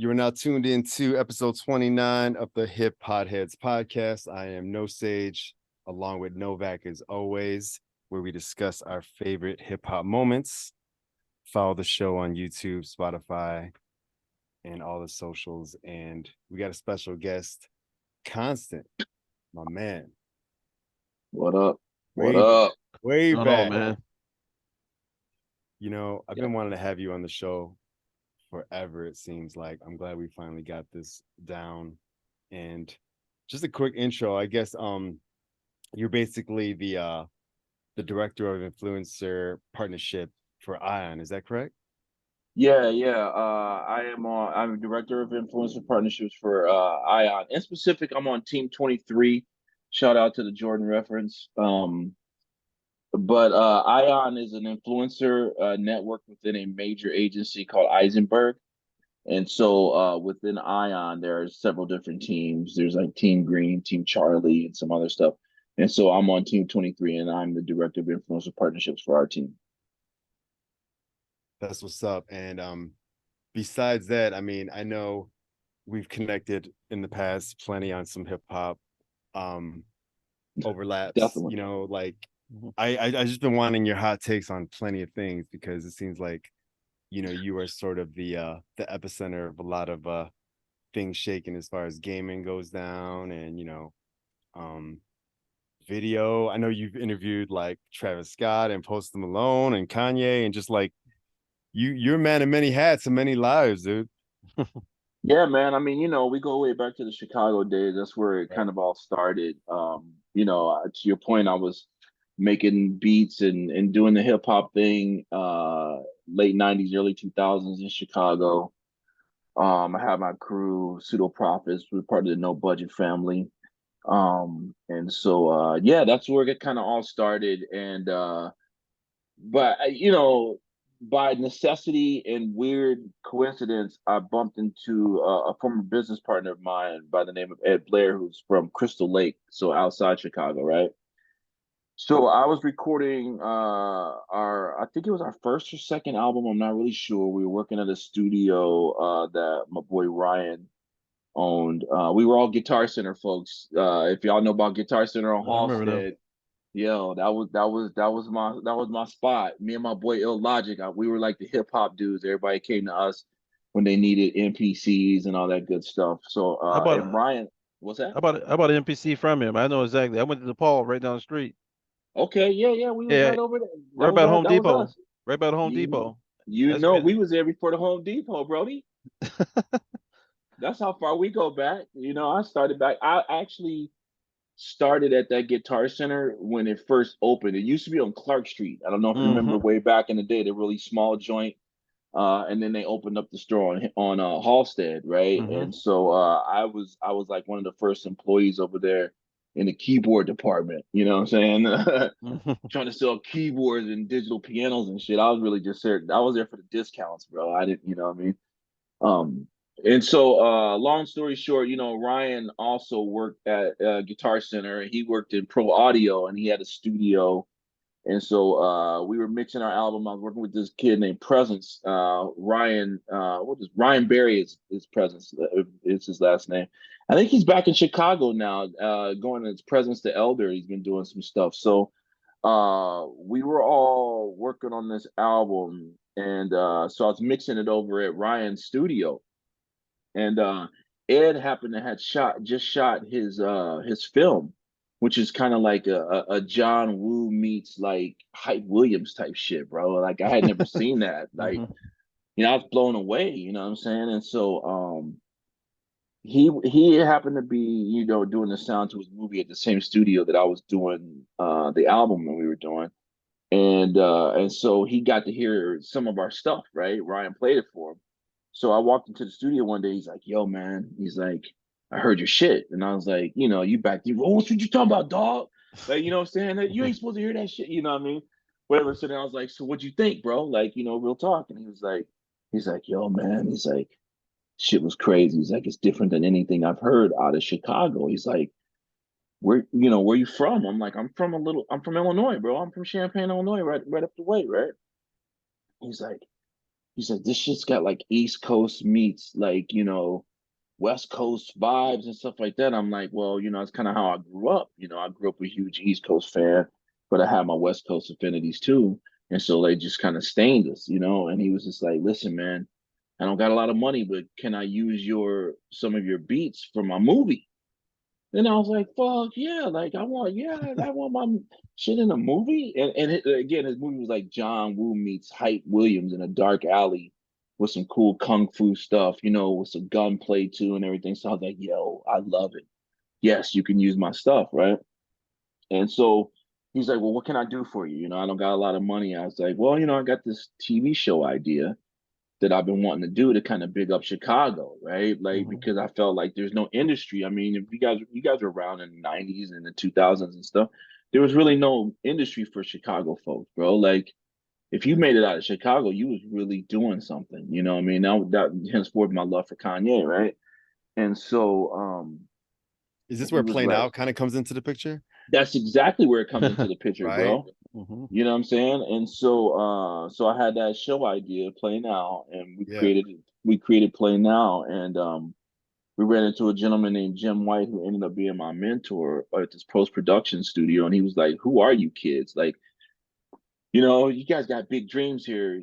You are now tuned into episode 29 of the HipPodHedz podcast. I am No Sage, along with Novak as always, where we discuss our favorite hip hop moments. Follow the show on YouTube, Spotify, and all the socials. And we got a special guest, Constant, my man. What up? What Way up? back, way Going on, back. man. You know, I've Yeah. been wanting to have you on the show forever, it seems like. I'm glad we finally got this down. And just a quick intro, I guess you're basically the director of influencer partnership for Ion, is that correct? Yeah. I'm director of influencer partnerships for Ion. In specific, I'm on Team 23. Shout out to the Jordan reference. But Ion is an influencer network within a major agency called Eisenberg. And so within Ion, there are several different teams. There's like Team Green, Team Charlie, and some other stuff. And so I'm on Team 23, and I'm the director of influencer partnerships for our team. That's what's up. And besides that, I mean, I know we've connected in the past plenty on some hip hop overlaps, Definitely. like I just been wanting your hot takes on plenty of things because it seems like you are sort of the epicenter of a lot of things shaking as far as gaming goes down, and um video. I know you've interviewed like Travis Scott and Post Malone and Kanye, and just like you're a man of many hats and many lives, dude. Yeah, man. I mean, we go way back to the Chicago days. That's where it Right. kind of all started. To your point, I was making beats and doing the hip hop thing, late 90s, early 2000s in Chicago. I had my crew, Pseudo Prophets, we're part of the No Budget family. And so yeah, that's where it kind of all started. And but by necessity and weird coincidence, I bumped into a former business partner of mine by the name of Ed Blair, who's from Crystal Lake, so outside Chicago, right? So I was recording I think it was our first or second album, I'm not really sure. We were working at a studio that my boy Ryan owned. We were all Guitar Center folks. If y'all know about Guitar Center on I remember them. Halstead, yo, that was my spot. Me and my boy Ill Logic, we were like the hip hop dudes. Everybody came to us when they needed NPCs and all that good stuff. So How and about Ryan, what's that? how about an NPC from him? I know exactly. I went to the Paul right down the street. Okay, yeah, we was Yeah, right over there. right about Home That was Depot. us. Right about Home You Depot. you That's know great. we was there before the Home Depot, Brody. That's how far we go back. I started back. I actually started at that Guitar Center when it first opened. It used to be on Clark Street. I don't know if you remember Mm-hmm. way back in the day, the really small joint. And then they opened up the store on Halstead, right? Mm-hmm. And so I was like one of the first employees over there in the keyboard department. You know what I'm saying? Mm-hmm. Trying to sell keyboards and digital pianos and shit. I was really just there. I was there for the discounts, bro. I didn't, you know what I mean? Um, and so, long story short, Ryan also worked at Guitar Center. He worked in pro audio, and he had a studio. And so we were mixing our album. I was working with this kid named Presence. Ryan Berry is Presence is his last name. I think he's back in Chicago now, going as Presence the Elder. He's been doing some stuff. So we were all working on this album, and so I was mixing it over at Ryan's studio, and Ed happened to had shot his film, which is kind of like a John Woo meets like Hype Williams type shit, bro. Like I had never seen that. Like, Mm-hmm. I was blown away, you know what I'm saying? And so he happened to be, doing the sound to his movie at the same studio that I was doing the album that we were doing. And so he got to hear some of our stuff, right? Ryan played it for him. So I walked into the studio one day. He's like, "Yo, man," he's like, "I heard your shit," and I was like, "You back there? Oh, what you talking about, dog? Like, you know what I'm saying? Like, you ain't supposed to hear that shit. You know what I mean? Whatever." So then I was like, "So what'd you think, bro? Like, real talk." And he's like, "Yo, man," he's like, "Shit was crazy." He's like, "It's different than anything I've heard out of Chicago." He's like, where you from?" I'm like, I'm from Illinois, bro. I'm from Champaign, Illinois, right up the way, right?" He's like, He's like, this shit's got like East Coast meets like, West Coast vibes and stuff like that. I'm like, well, it's kind of how I grew up. I grew up a huge East Coast fan, but I had my West Coast affinities too. And so they just kind of stained us. And he was just like, listen, man, I don't got a lot of money, but can I use some of your beats for my movie? And I was like, fuck yeah, like I want my shit in a movie. Again, his movie was like John Woo meets Hype Williams in a dark alley with some cool kung fu stuff, with some gunplay too and everything. So I was like, yo, I love it. Yes, you can use my stuff, right? And so he's like, well, what can I do for you? I don't got a lot of money. I was like, well, I got this TV show idea that I've been wanting to do to kind of big up Chicago, right? Like Mhm. because I felt like there's no industry. I mean, if you guys were around in the 90s and the 2000s and stuff, there was really no industry for Chicago folks, bro. Like if you made it out of Chicago, you was really doing something. You know what I mean? Now that henceforth my love for Kanye, right? And so Is this he where was Playing like, Out kind of comes into the picture? that's exactly where it comes into the picture, Right? bro. Mhm. You know what I'm saying? And so I had that show idea, Play Now, and we Yeah. created Play Now, and we ran into a gentleman named Jim White who ended up being my mentor at this post production studio, and he was like, "Who are you kids? Like, you guys got big dreams here.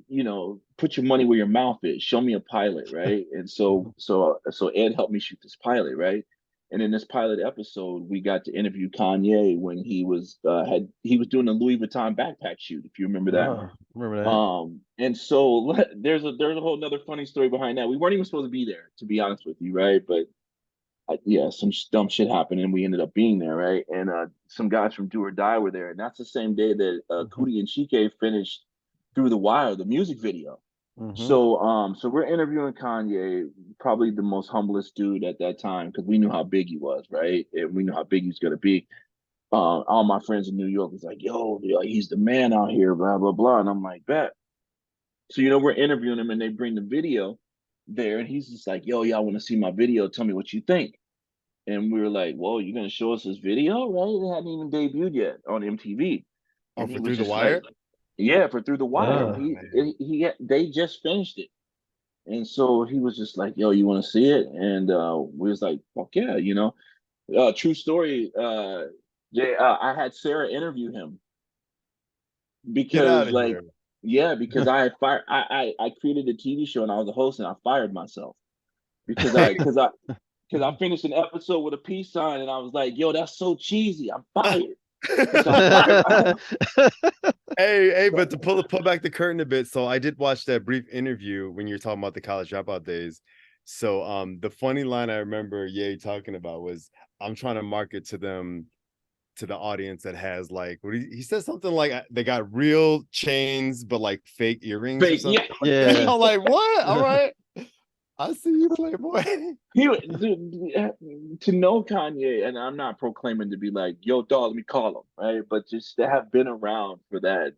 Put your money where your mouth is. Show me a pilot, right?" And so Mhm. so Ed helped me shoot this pilot, right? And in this pilot episode, we got to interview Kanye when he was doing a Louis Vuitton backpack shoot, if you remember that. Oh, remember that? And so there's a whole nother funny story behind that. We weren't even supposed to be there, to be honest with you, right? But yeah, some dumb shit happened, and we ended up being there, right? And some guys from Do or Die were there, and that's the same day that Mhm. Cootie and Chike finished Through the Wire, the music video. Mhm. So we're interviewing Kanye, probably the most humblest dude at that time, because we knew how big he was, right? And we knew how big he was gonna be. All my friends in New York was like, "Yo, he's the man out here," blah blah blah, and I'm like, "Bet." So we're interviewing him, and they bring the video there, and he's just like, "Yo, y'all want to see my video? Tell me what you think." And we were like, "Whoa, you're gonna show us this video, right? It hadn't even debuted yet on MTV." Oh, And he for was Through the just like, Wire? "Yeah, for Through the Wire." Ah. They just finished it, and so he was just like, "Yo, you want to see it?" And we was like, "Fuck yeah." True story. Yeah, I had Sarah interview him Get out because, of like, here. yeah, because I had fired. I created a TV show and I was a host and I fired myself because I finished an episode with a peace sign and I was like, "Yo, that's so cheesy. I'm fired." And so I fired myself. Hey, So, but to pull back the curtain a bit, so I did watch that brief interview when you're talking about the college dropout days. So the funny line I remember Ye talking about was, I'm trying to market to them, to the audience that has like, what he said something like, they got real chains but like fake earrings or fake, something yeah. like that. Yeah. I'm like, what? All right, I see you, Playboy. To know Kanye, and I'm not proclaiming to be like, "Yo, dog, let me call him," right? But just to have been around for that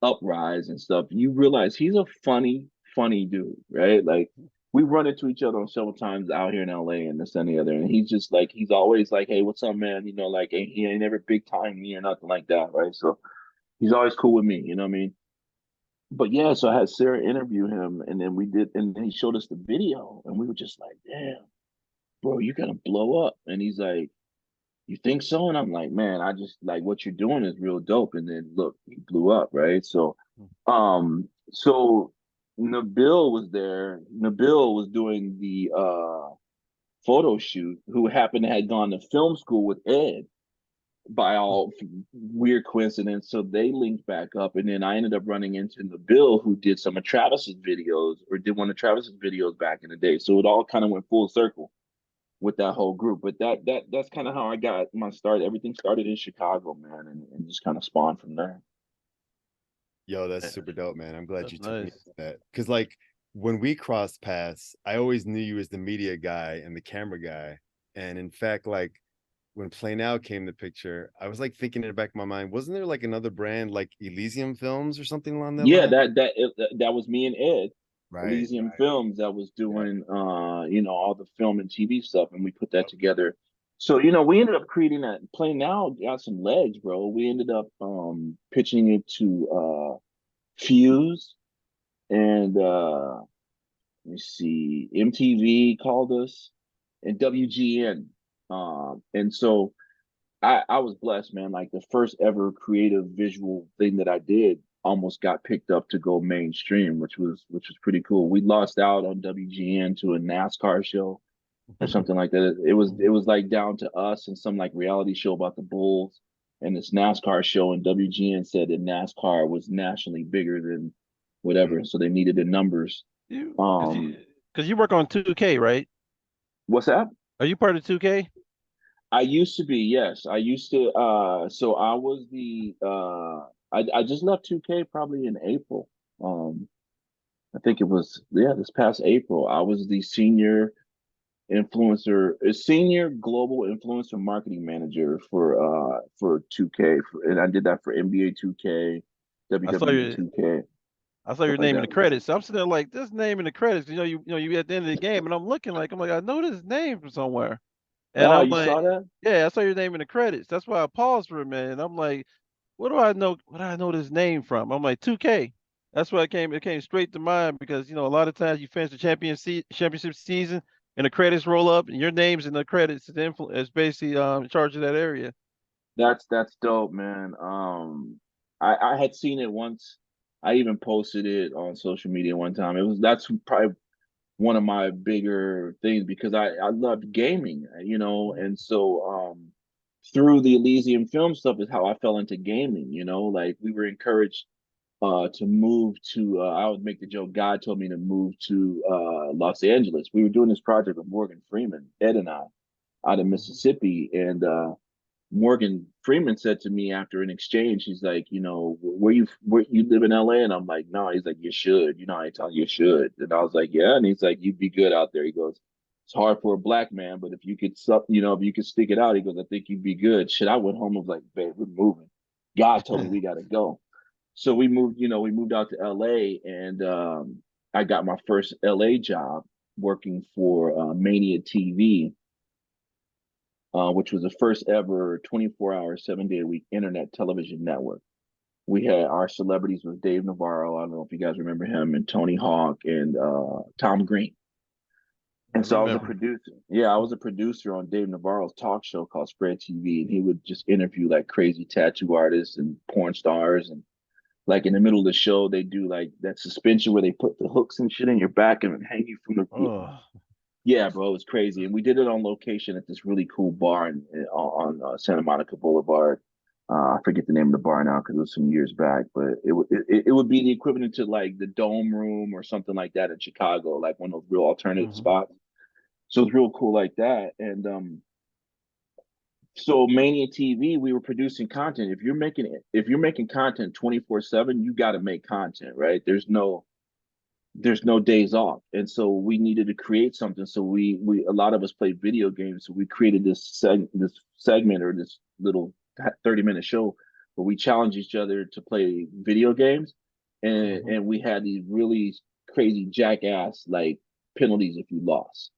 uprise and stuff, you realize he's a funny, funny dude, right? Like we run into each other several times out here in LA and this and the other, and he's just like he's always like, "Hey, what's up, man?" Like he ain't never big time me or nothing like that, right? So he's always cool with me, you know what I mean? But yeah, so I had Sarah interview him, and then we did, and he showed us the video, and we were just like, "Damn, bro, you're gonna blow up." And he's like, "You think so?" And I'm like, "Man, I just like what you're doing is real dope." And then look, he blew up, right? So Nabil was there. Nabil was doing the photo shoot, who happened to had gone to film school with Ed by all weird coincidence. So they linked back up, and then I ended up running into Nabil, who did some of Travis's videos, or did one of Travis's videos back in the day. So it all kind of went full circle with that whole group. But that's kind of how I got my start. Everything started in Chicago, man, and just kind of spawned from there. Yo, that's Yeah, super dope, man. I'm glad that's you took me nice. into that. Because like when we crossed paths, I always knew you as the media guy and the camera guy. And in fact, like when Play Now came the picture, I was like thinking in the back of my mind, wasn't there like another brand like Elysium Films or something along that Yeah, line? that was me and Ed, Right, Elysium right. Films, that was Yeah. doing all the film and TV stuff, and we put that together. So we ended up creating that. Play Now got some legs, bro. We ended up pitching it to Fuse. and let me see, MTV called us, and WGN. And so I was blessed, man. Like the first ever creative visual thing that I did almost got picked up to go mainstream, which was pretty cool. We lost out on WGN to a NASCAR show or something like that. It was like down to us and some like reality show about the Bulls and this NASCAR show, and WGN said that NASCAR was nationally bigger than whatever, so they needed the numbers. You, cause Um, you, cause you work on 2K, right? what's that? Are you part of 2K? I used to be, yes. I used to so I was the I just left 2K probably in April. I think it was, yeah, this past April. I was the senior global influencer marketing manager for 2K, and I did that for NBA 2K, I saw WWE your 2K, I saw stuff your like name in that. the credits. I'm sitting there like this name in the credits. You at the end of the game, and I'm like, I know this name from somewhere. And Oh, I'm you like, saw that? yeah, I saw your name in the credits. That's why I paused for a minute. And I'm like, what do I know? What do I know this name from? I'm like 2K. That's why it came straight to mind because a lot of times you finish the championship season and the credits roll up and your name's in the credits is basically in charge of that area. That's dope, man. I had seen it once. I even posted it on social media one time. That's probably one of my bigger things because I loved gaming, and so through the Elysium film stuff is how I fell into gaming. Like we were encouraged to move to. I would make the joke. God told me to move to Los Angeles. We were doing this project with Morgan Freeman, Ed and I, out of Mhm. Mississippi, and Morgan Freeman said to me after an exchange, he's like, where you live in LA? And I'm like, no. He's like, you should. I tell you should. And I was like, yeah. And he's like, you'd be good out there. He goes, it's hard for a black man, but if you could stick it out, he goes, I think you'd be good. Shit, I went home. I was like, babe, we're moving. God told me we got to go. So we moved out to LA, and I got my first LA job working for Mania TV, which was the first ever 24-hour, 7-day a week internet television network. We had our celebrities with Dave Navarro. I don't know if you guys remember him, and Tony Hawk and Tom Green. I And so I was a remember. producer. Yeah, I was a producer on Dave Navarro's talk show called Spread TV, and he would just interview like crazy tattoo artists and porn stars. And like in the middle of the show, they do like that suspension where they put the hooks and shit in your back and hang you from the. Oh, Yeah, bro, it was crazy, and we did it on location at this really cool bar on Santa Monica Boulevard. I forget the name of the bar now because it was some years back, but it would be the equivalent to like the Dome Room or something like that in Chicago, like one of those real alternative hmm. spots. So it's real cool like that, and so Mania TV, we were producing content. If you're making content 24/7, you got to make content, right? There's no days off, and so we needed to create something. So we a lot of us played video games, so we created this segment or this little 30-minute show where we challenged each other to play video games, and Hmm. and we had these really crazy jackass like penalties if you lost.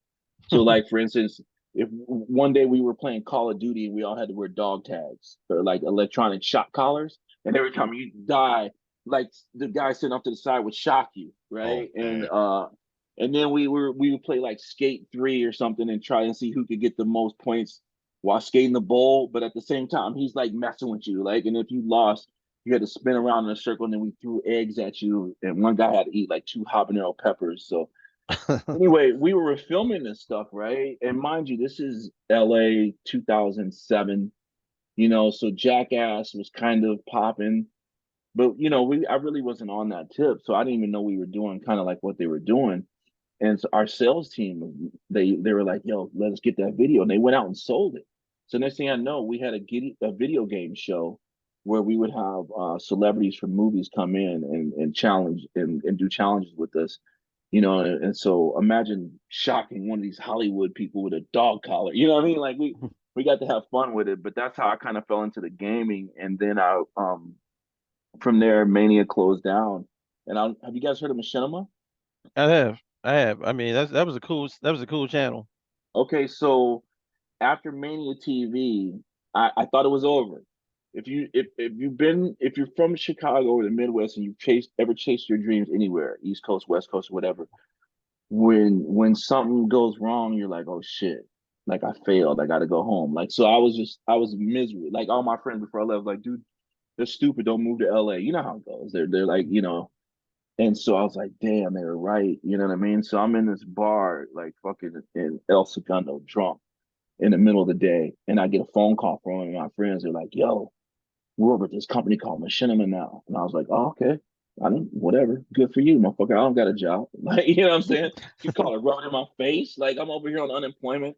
So like for instance, if one day we were playing Call of Duty and we all had to wear dog tags or like electronic shock collars, and every time you die, like the guy sitting off to the side would shock you, Oh right? And man. and then we would play like Skate 3 or something and try and see who could get the most points while skating the bowl, but at the same time he's like messing with you, like, and if you lost, you had to spin around in a circle, and then we threw eggs at you, and one guy had to eat like 2 habanero peppers. So anyway, we were filming this stuff, right? And mind you, this is LA 2007, so Jackass was kind of popping, but I really wasn't on that tip, so I didn't even know we were doing kind of like what they were doing. And so our sales team, they were like, "Yo, let us get that video," and they went out and sold it. So next thing I know, we had a video game show where we would have celebrities from movies come in and challenge and do challenges with us, and so imagine shocking one of these Hollywood people with a dog collar. You know what I mean? Like we got to have fun with it, but that's how I kind of fell into the gaming, and then I from there Mania closed down. And have you guys heard of Machinima? I have. I mean, that was a cool channel. Okay, so after Mania TV, I thought it was over. if you're from Chicago or the Midwest and you've ever chased your dreams anywhere, East Coast, West Coast, whatever, when something goes wrong, you're like, oh shit, like I failed, I got to go home. Like so, I was miserable. Like all my friends before I left, like, dude, they're stupid. Don't move to LA. You know how it goes. They're like, you know. And so I was like, damn, they were right. You know what I mean? So I'm in this bar, like fucking in El Segundo, drunk in the middle of the day, and I get a phone call from one of my friends. They're like, yo, we're over at this company called Machinima now. And I was like, oh, okay. I don't, whatever. Good for you, motherfucker. I don't got a job. Like, you know what I'm saying? You call it rubbing in my face. Like, I'm over here on unemployment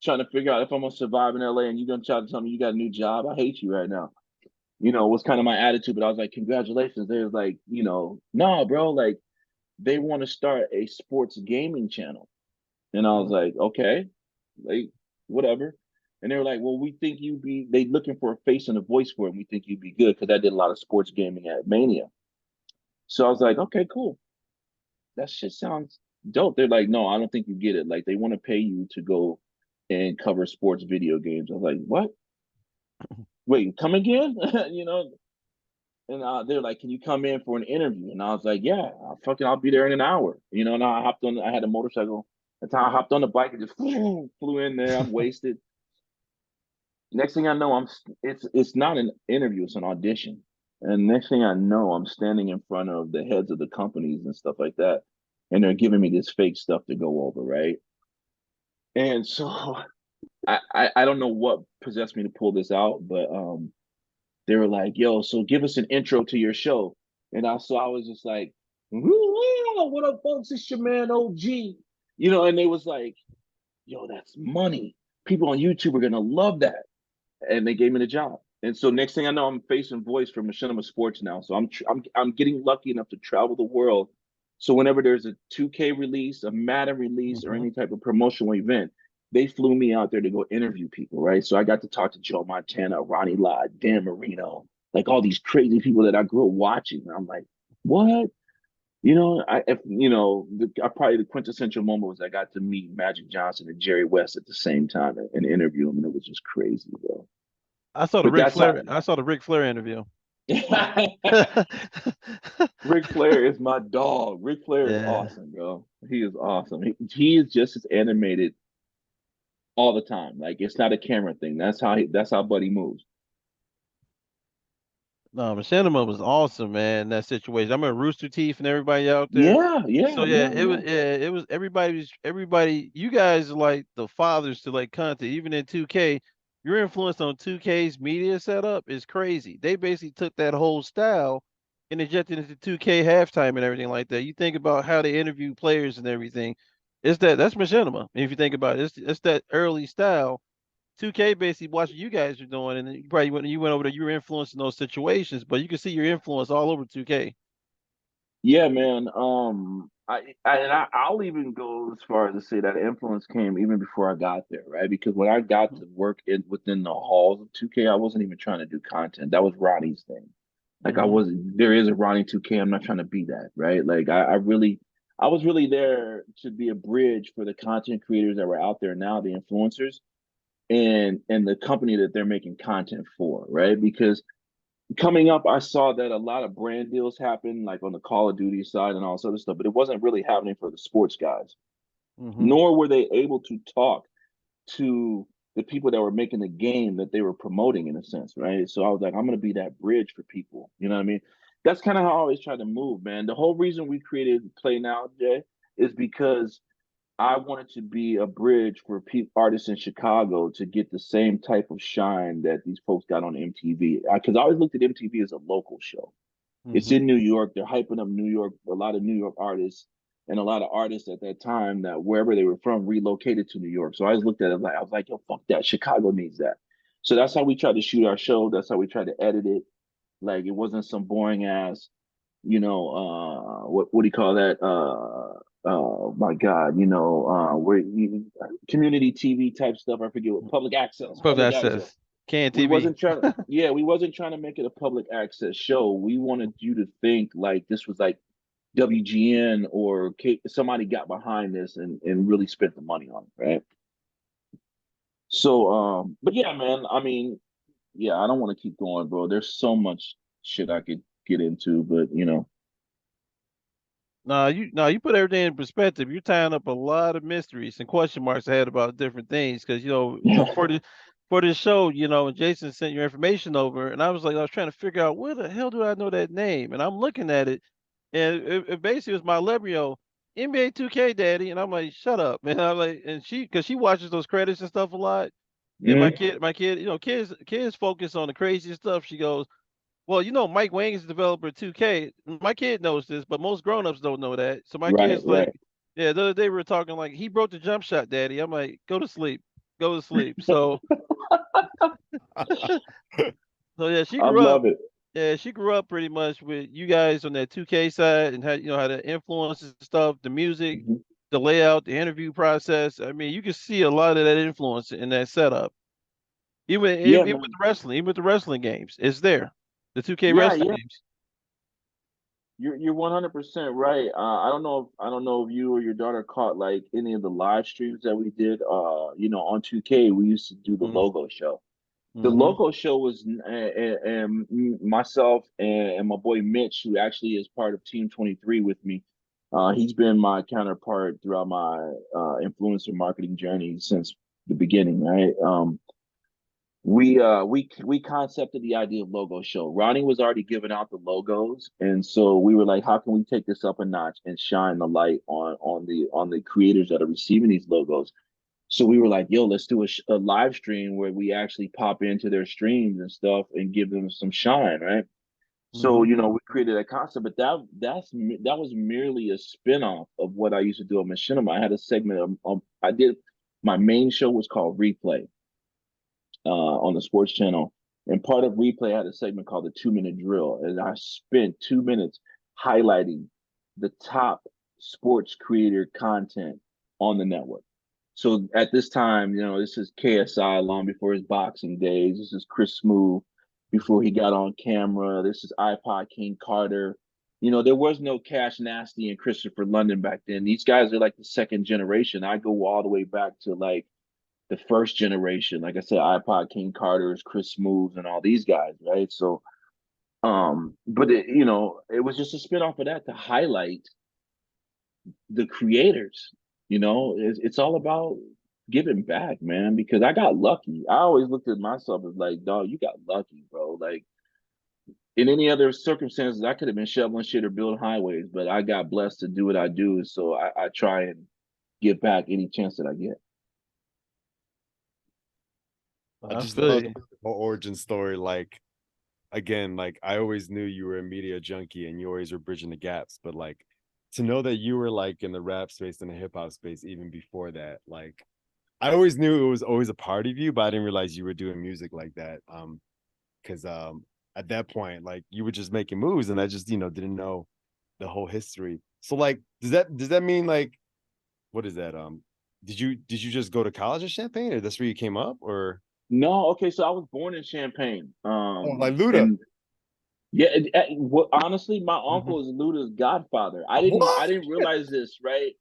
trying to figure out if I'm going to survive in LA and you're going to try to tell me you got a new job. I hate you right now. You know, was kind of my attitude. But I was like, congratulations. They was like, you know, no, bro, like, they want to start a sports gaming channel. And I was like, okay, like, whatever. And they were like, well, we think they looking for a face and a voice for it. And we think you'd be good because I did a lot of sports gaming at Mania. So I was like, okay, cool. That shit sounds dope. They're like, no, I don't think you get it. Like, they want to pay you to go and cover sports video games. I was like, what? Wait, come again? You know? And they're like, can you come in for an interview? And I was like, yeah, I'll be there in an hour. You know, and I had a motorcycle. At the time I hopped on the bike and just flew in there. I'm wasted. Next thing I know, it's not an interview, it's an audition. And next thing I know, I'm standing in front of the heads of the companies and stuff like that. And they're giving me this fake stuff to go over, right? And so I don't know what possessed me to pull this out, but they were like, yo, so give us an intro to your show. And I was just like, what up, folks? It's your man OG. You know, and they was like, yo, that's money. People on YouTube are gonna love that. And they gave me the job. And so next thing I know, I'm facing voice for Machinima Sports now. So I'm getting lucky enough to travel the world. So whenever there's a 2K release, a Madden release, or any type of promotional event, they flew me out there to go interview people, right? So I got to talk to Joe Montana, Ronnie Lott, Dan Marino, like all these crazy people that I grew up watching. And I'm like, what? You know, probably the quintessential moment was I got to meet Magic Johnson and Jerry West at the same time and interview them, and it was just crazy, bro. I saw the But Ric that's how Flair. I saw the Ric Flair interview. Ric Flair is my dog. Ric Flair is Yeah. awesome, bro. He is awesome. He is just as animated all the time. Like it's not a camera thing. That's how Buddy moves. No, Machinima was awesome, man, in that situation. I remember Rooster Teeth and everybody out there. Yeah, So yeah, yeah, yeah, yeah. it was everybody, you guys are like the fathers to like content, even in 2K. Your influence on 2K's media setup is crazy. They basically took that whole style and injected into 2K halftime and everything like that. You think about how they interview players and everything. That's Machinima. If you think about it, it's that early style. 2K basically watching you guys are doing, and then you went over there, you were influencing those situations, but you can see your influence all over 2K. Yeah, man. I'll even go as far as to say that influence came even before I got there, right? Because when I got to work within the halls of 2K, I wasn't even trying to do content. That was Ronnie's thing. Like I Mm-hmm. wasn't. There is a Ronnie 2K. I'm not trying to be that, right? Like I was really there to be a bridge for the content creators that were out there now, the influencers, and the company that they're making content for, right? Because coming up, I saw that a lot of brand deals happen, like on the Call of Duty side and all this other stuff, but it wasn't really happening for the sports guys. Mm-hmm. Nor were they able to talk to the people that were making the game that they were promoting in a sense, right? So I was like, I'm gonna be that bridge for people. You know what I mean? That's kind of how I always tried to move, man. The whole reason we created Play Now, Jay, is because I wanted to be a bridge for artists in Chicago to get the same type of shine that these folks got on MTV. Because I always looked at MTV as a local show. It's Mm-hmm. in New York. They're hyping up New York. A lot of New York artists and a lot of artists at that time that wherever they were from relocated to New York. So I always looked at it like I was like, yo, fuck that. Chicago needs that. So that's how we tried to shoot our show. That's how we tried to edit it. Like it wasn't some boring ass, what do you call that? My God, where community TV type stuff. I forget what public access, Public public access. access, can TV. We wasn't trying to make it a public access show. We wanted you to think like this was like WGN or somebody got behind this and really spent the money on it, right? So, but yeah, man, I mean, yeah, I don't want to keep going, bro. There's so much shit I could get into, but you know. You put everything in perspective. You're tying up a lot of mysteries and question marks I had about different things because for this show, Jason sent your information over, and I was trying to figure out where the hell do I know that name, and I'm looking at it, and it basically was my Lebrio NBA 2K daddy, and I'm like, shut up, man. I'm like, and because she watches those credits and stuff a lot, and Mhm. my kid, kids focus on the crazy stuff. She goes, well, Mike Wang is the developer of 2K. My kid knows this, but most grown-ups don't know that. So my Right, kid's right. like, yeah, the other day we were talking like he broke the jump shot, daddy. I'm like, go to sleep. Go to sleep. So yeah, I love it. she grew up pretty much with you guys on that 2K side and how the influences stuff, the music, Mhm. the layout, the interview process. I mean, you can see a lot of that influence in that setup. Yeah, Even with man. the wrestling, even with the wrestling games, it's there. The 2K Yeah, wrestling yeah. games. You're 100% right. I don't know if you or your daughter caught like any of the live streams that we did. On 2K, we used to do the logo show. The Mm-hmm. logo show was and myself and my boy Mitch, who actually is part of Team 23 with me. He's been my counterpart throughout my influencer marketing journey since the beginning, right? We concepted the idea of logo show. Ronnie was already giving out the logos, and so we were like, how can we take this up a notch and shine the light on the creators that are receiving these logos? So we were like, yo, let's do a live stream where we actually pop into their streams and stuff and give them some shine, right? So, Mm-hmm. we created a concept, but that was merely a spinoff of what I used to do at Machinima. I had a segment I did my main show was called Replay on the sports channel. And part of Replay had a segment called the 2 minute drill. And I spent 2 minutes highlighting the top sports creator content on the network. So at this time, this is KSI long before his boxing days. This is Chris Smooth before he got on camera. This is iPod King Carter. There was no Cash Nasty and Christopher London back then. These guys are like the second generation. I go all the way back to like the first generation. Like I said, iPod King Carter's, Chris Smooths, and all these guys, right? So, but it was just a spin off of that to highlight the creators. It's all about giving back, man. Because I got lucky. I always looked at myself as like, dog, you got lucky, bro. Like in any other circumstances, I could have been shoveling shit or building highways, but I got blessed to do what I do. So I try and give back any chance that I get. I I just feel love you. the whole origin story. Like, again, like I always knew you were a media junkie and you always were bridging the gaps, but like to know that you were like in the rap space and the hip hop space even before that, like I always knew it was always a part of you, but I didn't realize you were doing music like that. Because at that point, like you were just making moves, and I just didn't know the whole history. So like, does that mean like what is that? Did you just go to college in Champaign, or that's where you came up, or No, okay, so I was born in Champaign. oh like Luda? And yeah, honestly, my uncle is Luda's godfather. I What? didn't realize this, right?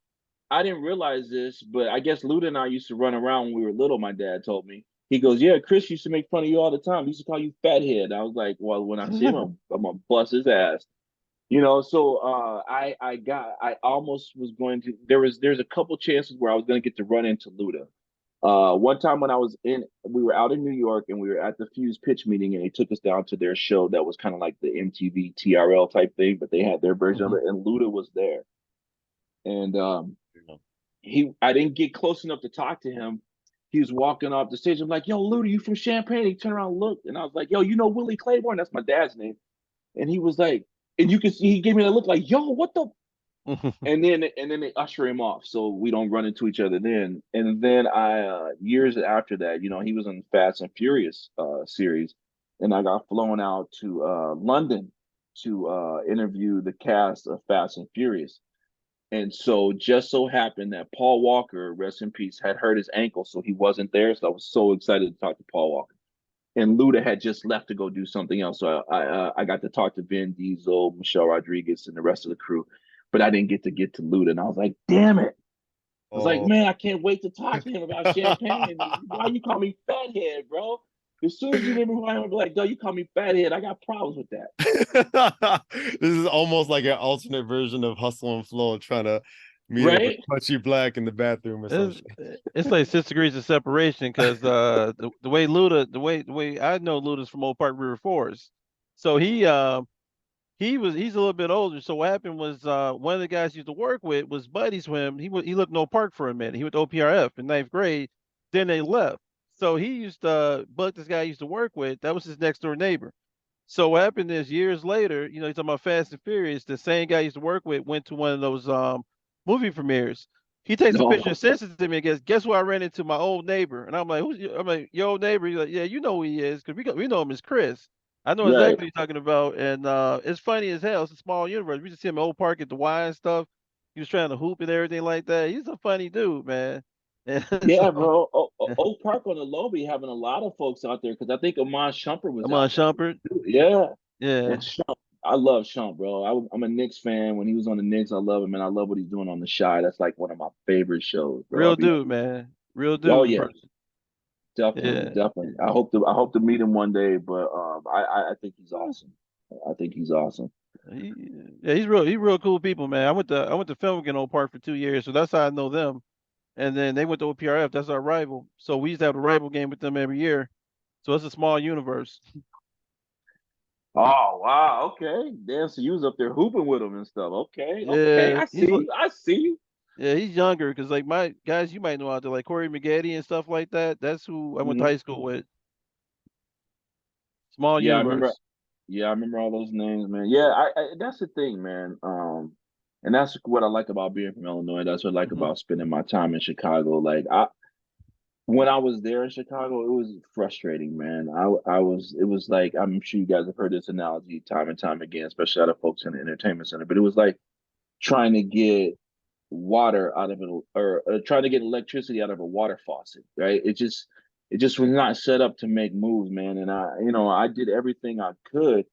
I didn't realize this, but I guess Luda and I used to run around when we were little. My dad told me. He goes, "Yeah, Chris used to make fun of you all the time. He used to call you fathead." I was like, "Well, when I see him, I'm gonna bust his ass." So I almost was going to. There's a couple chances where I was going to get to run into Luda. One time when we were out in New York and we were at the Fuse pitch meeting and they took us down to their show that was kind of like the MTV TRL type thing, but they had their version of Mhm. it and Luda was there. And I didn't get close enough to talk to him. He was walking off the stage. I'm like, yo, Luda, you from Champagne? He turned around and looked, and I was like, yo, Willie Claiborne? That's my dad's name. And he was like, and you can see he gave me that look like, yo, what the and then they usher him off so we don't run into each other then. And then I years after that, he was in Fast and Furious series, and I got flown out to London to interview the cast of Fast and Furious. And so just so happened that Paul Walker, rest in peace, had hurt his ankle, so he wasn't there. So I was so excited to talk to Paul Walker. And Luda had just left to go do something else. So I got to talk to Vin Diesel, Michelle Rodriguez, and the rest of the crew, but I didn't get to Luda. And I was like, damn it. I was like, Oh, man, I can't wait to talk to him about champagne. Why you call me fathead, bro? As soon as you remember who I am, I'll be like, "Yo, you call me fathead. I got problems with that." This is almost like an alternate version of Hustle and Flow trying to meet up with Right? Punchy Black in the bathroom or some It's, shit. it's like 6 degrees of separation because the way Luda the way I know Luda's from Old Park River Forest, so he's a little bit older. So what happened was one of the guys he used to work with was buddies with him. He lived in Old Park for a minute. He went to OPRF in ninth grade. Then they left. So he used to Buck, this guy he used to work with. That was his next door neighbor. So what happened is years later, you know, he's talking about Fast and Furious. The same guy he used to work with went to one of those movie premieres. He takes a picture No. and sends it to me and goes, "Guess who I ran into? My old neighbor." And I'm like, I'm like, "Your old neighbor?" He's like, "Yeah, you know who he is because we know him as Chris." I know Right. exactly what you're talking about, and it's funny as hell. It's a small universe. We just see him in Old Park at the Y and stuff. He was trying to hoop and everything like that. He's a funny dude, man. And so Yeah, bro. Oak Park on the low be having a lot of folks out there because I think Amon Shumpert was I'm on out that Shumpert. week too. Yeah. And Yeah, Shump, I love Shump, bro. I'm a Knicks fan. When he was on the Knicks, I love him, and I love what he's doing on the Shy. That's like one of my favorite shows, bro. I'll real be, dude, man. Real oh dude in yeah, person. definitely, Yeah. definitely. I hope to meet him one day, but I think he's awesome. I think he's awesome. He, yeah, he's real cool people, man. I went to film in Old Park for 2 years, so that's how I know them. And then they went to OPRF, that's our rival. So we used to have a rival game with them every year. So it's a small universe. Oh wow, okay. Damn, so you was up there hooping with him and stuff. Okay, okay. Yeah, I see you. I see you. yeah, he's younger because like my guys you might know out there, like Corey McGaddy and stuff like that. That's who I went to Mhm. high school with. Small Yeah, I remember. universe. Yeah, I remember all those names, man. Yeah, that's the thing, man. And that's what I like about being from Illinois. That's what I like Hmm. about spending my time in Chicago. Like when I was there in Chicago, it was frustrating, man. It was like, I'm sure you guys have heard this analogy time and time again, especially out of folks in the entertainment center, but it was like trying to get water out of it, or trying to get electricity out of a water faucet, right? It just was not set up to make moves, man. And I did everything I could,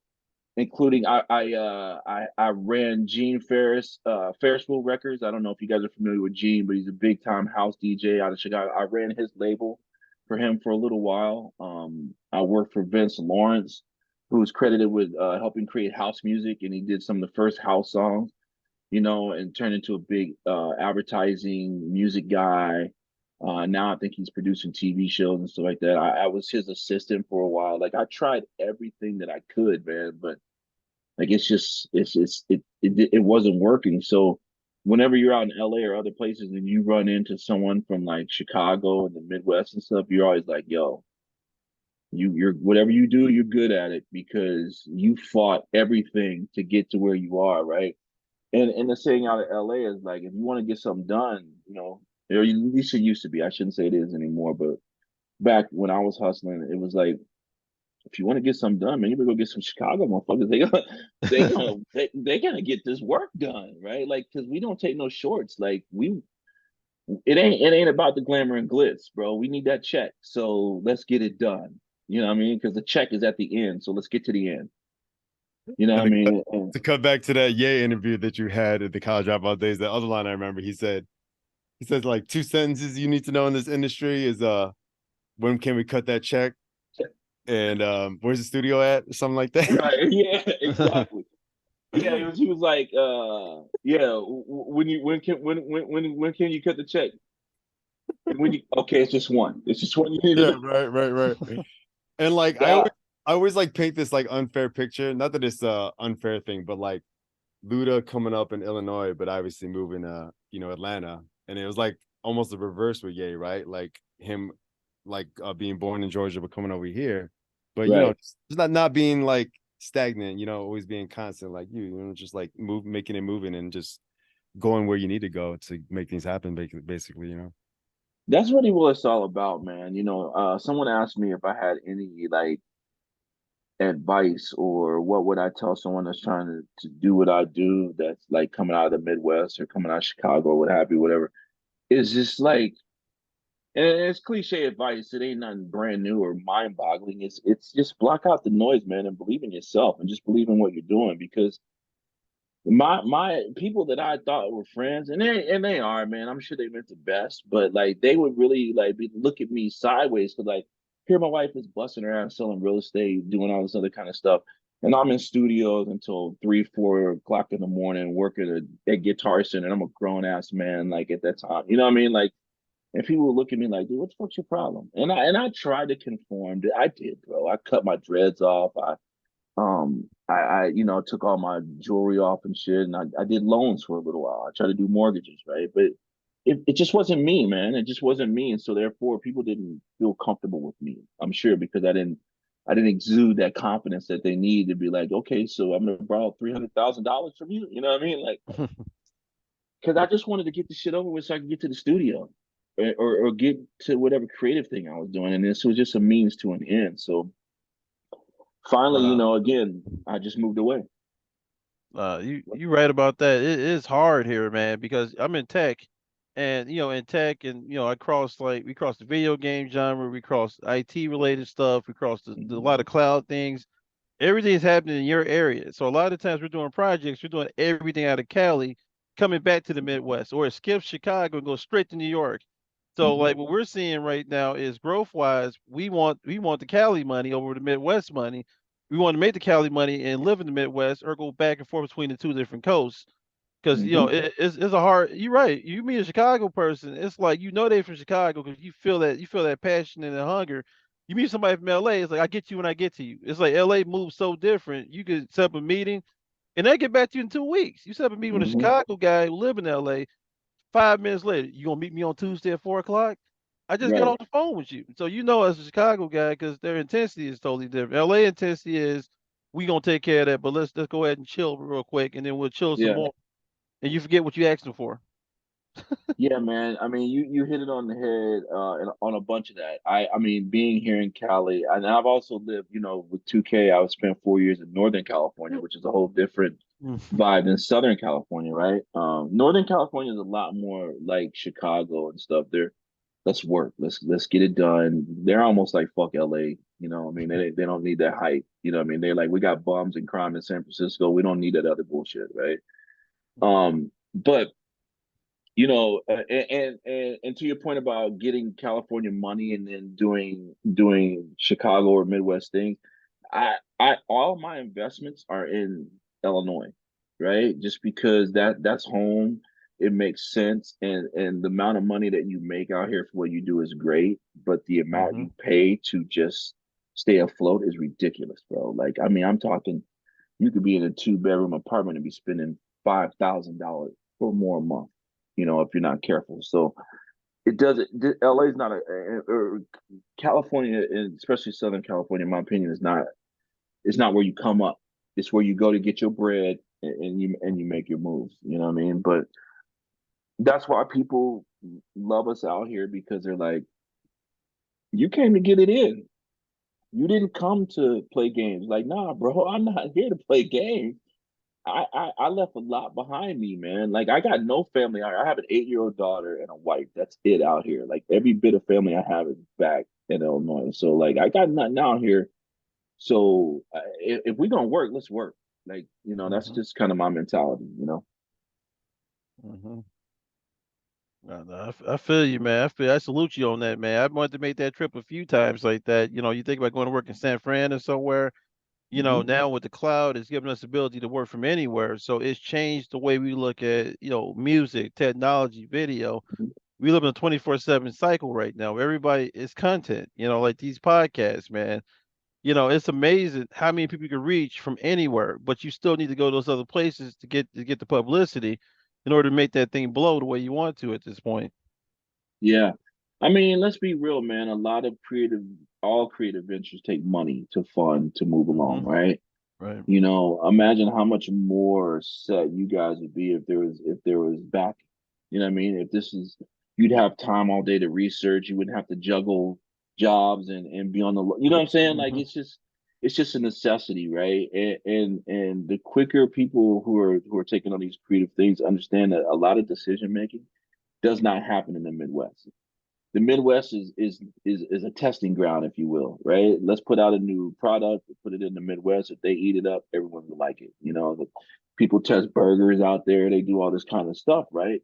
including I ran Gene Ferris Wheel Records. I don't know if you guys are familiar with Gene, but he's a big time house DJ out of Chicago. I ran his label for him for a little while. I worked for Vince Lawrence, who was credited with helping create house music, and he did some of the first house songs, and turned into a big advertising music guy. Now I think he's producing TV shows and stuff like that. I was his assistant for a while. Like I tried everything that I could, man, but like it wasn't working. So whenever you're out in LA or other places and you run into someone from like Chicago and the Midwest and stuff, you're always like, yo, you're whatever you do, you're good at it because you fought everything to get to where you are, right? And the saying out of LA is like, if you want to get something done, or at least it used to be. I shouldn't say it is anymore, but back when I was hustling, it was like, if you want to get something done, man, you better go get some Chicago motherfuckers. They gonna get this work done, right? Like, cause we don't take no shorts. Like it ain't about the glamour and glitz, bro. We need that check, so let's get it done. You know what I mean? Because the check is at the end, so let's get to the end. You know what And I mean? And, to cut back to that Ye interview that you had at the college dropout days, the other line I remember, he says like two sentences you need to know in this industry is when can we cut that check? And where's the studio at? Or something like that. right? Yeah, exactly. Yeah, he was like, yeah, when can you cut the check? And when you okay, it's just one. It's just one you need to Yeah, know. right. And like Nah, I always like paint this like unfair picture. Not that it's a unfair thing, but like Luda coming up in Illinois, but obviously moving Atlanta. And it was like almost the reverse with Ye, right? Like him like being born in Georgia but coming over here. But right. just not being like stagnant, always being constant like just like making it moving and just going where you need to go to make things happen, basically. That's really what it's all about, man. Someone asked me if I had any like advice or what would I tell someone that's trying to do what I do, that's like coming out of the Midwest or coming out of Chicago or what have you, whatever. It's just like, and it's cliche advice. It ain't nothing brand new or mind boggling. It's just block out the noise, man, and believe in yourself and just believe in what you're doing because my people that I thought were friends, and they are, man. I'm sure they meant the best, but like they would really like look at me sideways because like here my wife is busting her ass selling real estate, doing all this other kind of stuff. And I'm in studios until 3, 4 o'clock in the morning, working at Guitar Center. And I'm a grown ass man, like at that time. You know what I mean? Like, and people would look at me like, dude, what the fuck's your problem? And I tried to conform. I did, bro. I cut my dreads off. I took all my jewelry off and shit, and I did loans for a little while. I tried to do mortgages, right? But it just wasn't me, man. It just wasn't me. And so therefore people didn't feel comfortable with me. I'm sure because I didn't exude that confidence that they need to be like, okay, so I'm gonna borrow $300,000 from you. You know what I mean? Like, because I just wanted to get the shit over with so I could get to the studio or get to whatever creative thing I was doing. And this was just a means to an end. So finally, Wow. again, I just moved away. You right about that. It is hard here, man, because I'm in tech, and in tech, and I cross we cross the video game genre, we cross IT related stuff, we cross a lot of Mhm. cloud things. Everything's happening in your area. So a lot of times we're doing projects, we're doing everything out of Cali, coming back to the Midwest, or it skips Chicago and goes straight to New York. So Mhm. like what we're seeing right now is growth wise, we want the Cali money over the Midwest money. We want to make the Cali money and live in the Midwest or go back and forth between the two different coasts. Because Mhm. it's a hard. You're right. You meet a Chicago person, it's like they from Chicago because you feel that passion and the hunger. You meet somebody from LA, it's like I get you when I get to you. It's like LA moves so different. You could set up a meeting and they get back to you in 2 weeks. You set up a meeting with a Mhm. Chicago guy who live in LA. 5 minutes later, you gonna meet me on Tuesday at 4 o'clock? I just got Right. off the phone with you. So as a Chicago guy, because their intensity is totally different. LA intensity is we gonna take care of that, but let's go ahead and chill real quick, and then we'll chill some Yeah. more and you forget what you asked him for. Yeah, man. I mean, you hit it on the head and on a bunch of that. I mean, being here in Cali, and I've also lived, with 2K. I spent 4 years in Northern California, which is a whole different Mhm. vibe than Southern California, right? Northern California is a lot more like Chicago and stuff. Let's work. Let's get it done. They're almost like fuck LA. I mean, they don't need that hype. I mean, they're like, we got bums and crime in San Francisco. We don't need that other bullshit, right? But and to your point about getting California money and then doing Chicago or Midwest things, I all my investments are in Illinois, right? Just because that's home, it makes sense, and the amount of money that you make out here for what you do is great, but the amount Mhm. you pay to just stay afloat is ridiculous, bro. Like, I mean, I'm talking you could be in a 2 bedroom apartment and be spending $5,000 or more a month, if you're not careful. So it doesn't. LA is not or California, and especially Southern California, in my opinion, is not. It's not where you come up. It's where you go to get your bread and you make your moves. You know what I mean? But that's why people love us out here because they're like, you came to get it in. You didn't come to play games. Like, nah, bro, I'm not here to play games. I left a lot behind me, man. Like I got no family out here. I have an 8-year-old daughter and a wife. That's it out here. Like every bit of family I have is back in Illinois. So like I got nothing out here. So if we gonna work, let's work. Like that's Mhm. just kind of my mentality. Mhm. No, I feel you, man. I salute you on that, man. I wanted to make that trip a few times like that. You think about going to work in San Fran or somewhere. Hmm. Now with the cloud, it's given us the ability to work from anywhere. So it's changed the way we look at, music, technology, video. We live in a 24/7 cycle right now. Everybody is content, like these podcasts, man. It's amazing how many people you can reach from anywhere, but you still need to go to those other places to get the publicity in order to make that thing blow the way you want to at this point. Yeah. I mean, let's be real, man. All creative ventures take money to fund to move along, Hmm. right? Right. Imagine how much more set you guys would be if there was back. You know what I mean? If this is you'd have time all day to research, you wouldn't have to juggle jobs and be on the you know what I'm saying? Like Hmm. it's just a necessity, right? And the quicker people who are taking on these creative things understand that a lot of decision making does not happen in the Midwest. The Midwest is a testing ground, if you will, right? Let's put out a new product, put it in the Midwest. If they eat it up, everyone will like it. The people test burgers out there, they do all this kind of stuff, right?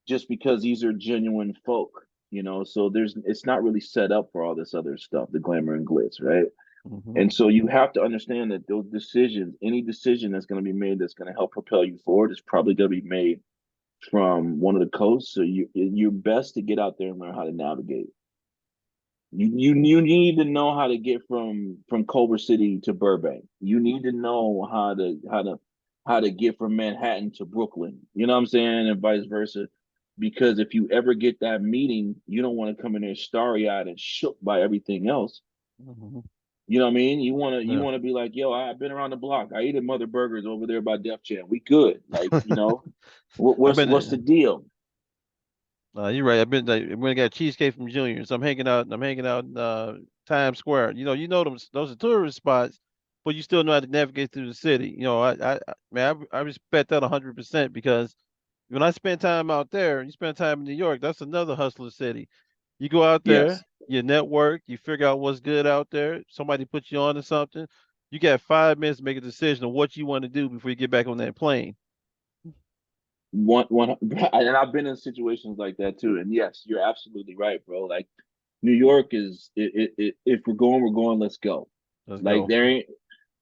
Just because these are genuine folk. you know. So it's not really set up for all this other stuff, the glamour and glitz, right? Hmm. And so you have to understand that those decisions, any decision that's going to be made that's going to help propel you forward, is probably going to be made from one of the coasts. So you're best to get out there and learn how to navigate. You need to know how to get from Culver City to Burbank. You need to know how to get from Manhattan to Brooklyn. You know what I'm saying, and vice versa. Because if you ever get that meeting, you don't want to come in there starry eyed and shook by everything else. Hmm. You know what I mean? You Yeah. want to be like, yo, I've been around the block. I ate at Mother Burgers over there by Def Jam. We good. Like, you know, I've what's the been. deal? You're right. I've been. Like, when I got cheesecake from Junior's, I'm hanging out. I'm hanging out in Times Square. You know them. Those are tourist spots, but you still know how to navigate through the city. Man, I respect that 100% because when I spend time out there, you spend time in New York. That's another hustler city. You go out there, Yes. you network, you figure out what's good out there. Somebody puts you on to something. You got 5 minutes to make a decision of what you want to do before you get back on that plane. One, and I've been in situations like that too. And yes, you're absolutely right, bro. Like New York is, if we're going, we're going. Let's go. Let's Like go. there ain't,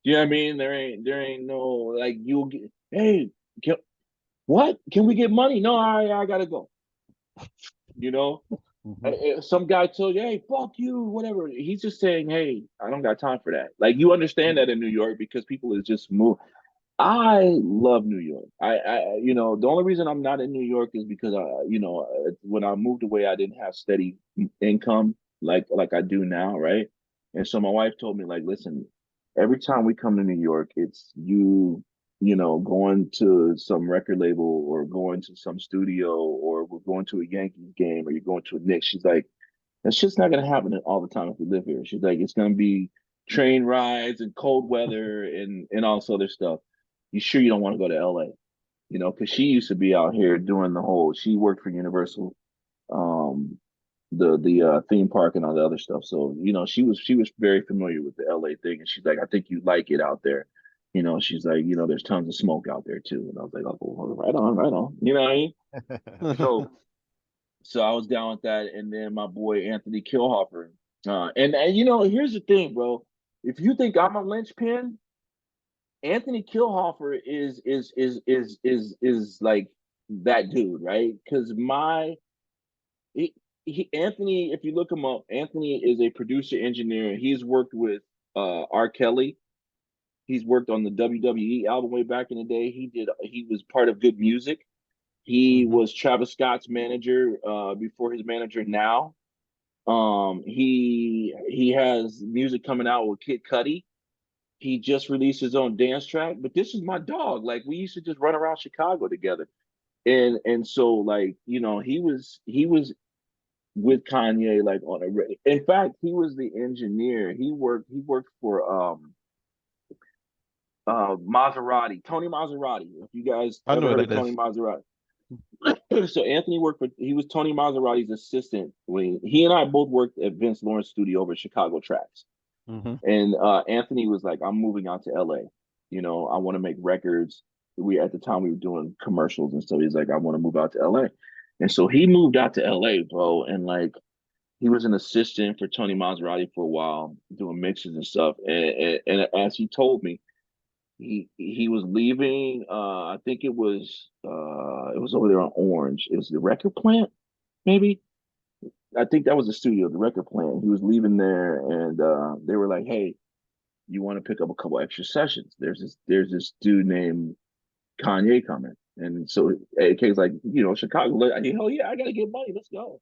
you know what I mean? There ain't no like you'll get. Hey, can, what? Can we get money? No, I gotta go. You know, Hmm. some guy told you, hey, fuck you, whatever. He's just saying, hey, I don't got time for that. Like you understand that in New York because people is just move. I love New York. You know, the only reason I'm not in New York is because when I moved away, I didn't have steady income like I do now, right? And so my wife told me, like, listen, every time we come to New York, it's you know, going to some record label or going to some studio or we're going to a Yankees game or you're going to a Knicks. She's like, that's just not gonna happen all the time if we live here. She's like, it's gonna be train rides and cold weather and all this other stuff. You sure you don't want to go to LA? You know, because she used to be out here doing the whole. She worked for Universal, um, the theme park and all the other stuff. So you know, she was very familiar with the LA thing, and she's like, I think you like it out there. You know, she's like, you know, there's tons of smoke out there too. And I was like, oh, right on, right on. You know what I mean? So so I was down with that, and then my boy Anthony Kilhoffer. And you know, here's the thing, bro. If you think I'm a linchpin, Anthony Kilhoffer is like that dude, right? Because he, Anthony, if you look him up, Anthony is a producer engineer. He's worked with R. Kelly. He's worked on the WWE album way back in the day. He was part of Good Music. He Hmm. was Travis Scott's manager before his manager now. He has music coming out with Kid Cudi. He just released his own dance track. But this is my dog. Like we used to just run around Chicago together. And so like, you know, he was with Kanye like on a in fact, he was the engineer. He worked for Maserati, Tony Maserati. If you guys I ever know heard what of that Tony is. Maserati. So Anthony worked for he was Tony Maserati's assistant when he and I both worked at Vince Lawrence studio over at Chicago Tracks. Hmm. And Anthony was like, I'm moving out to LA. You know, I want to make records. We at the time we were doing commercials and stuff. He's like, I want to move out to LA. And so he moved out to LA, bro. And like he was an assistant for Tony Maserati for a while, doing mixes and stuff. And as he told me, he was leaving. I think it was over there on Orange. It was the record plant, maybe. I think that was the studio, the record plant. He was leaving there, and they were like, "Hey, you want to pick up a couple extra sessions? There's this dude named Kanye coming." And so AK's like, you know, Chicago, like, hell yeah, I gotta get money. Let's go.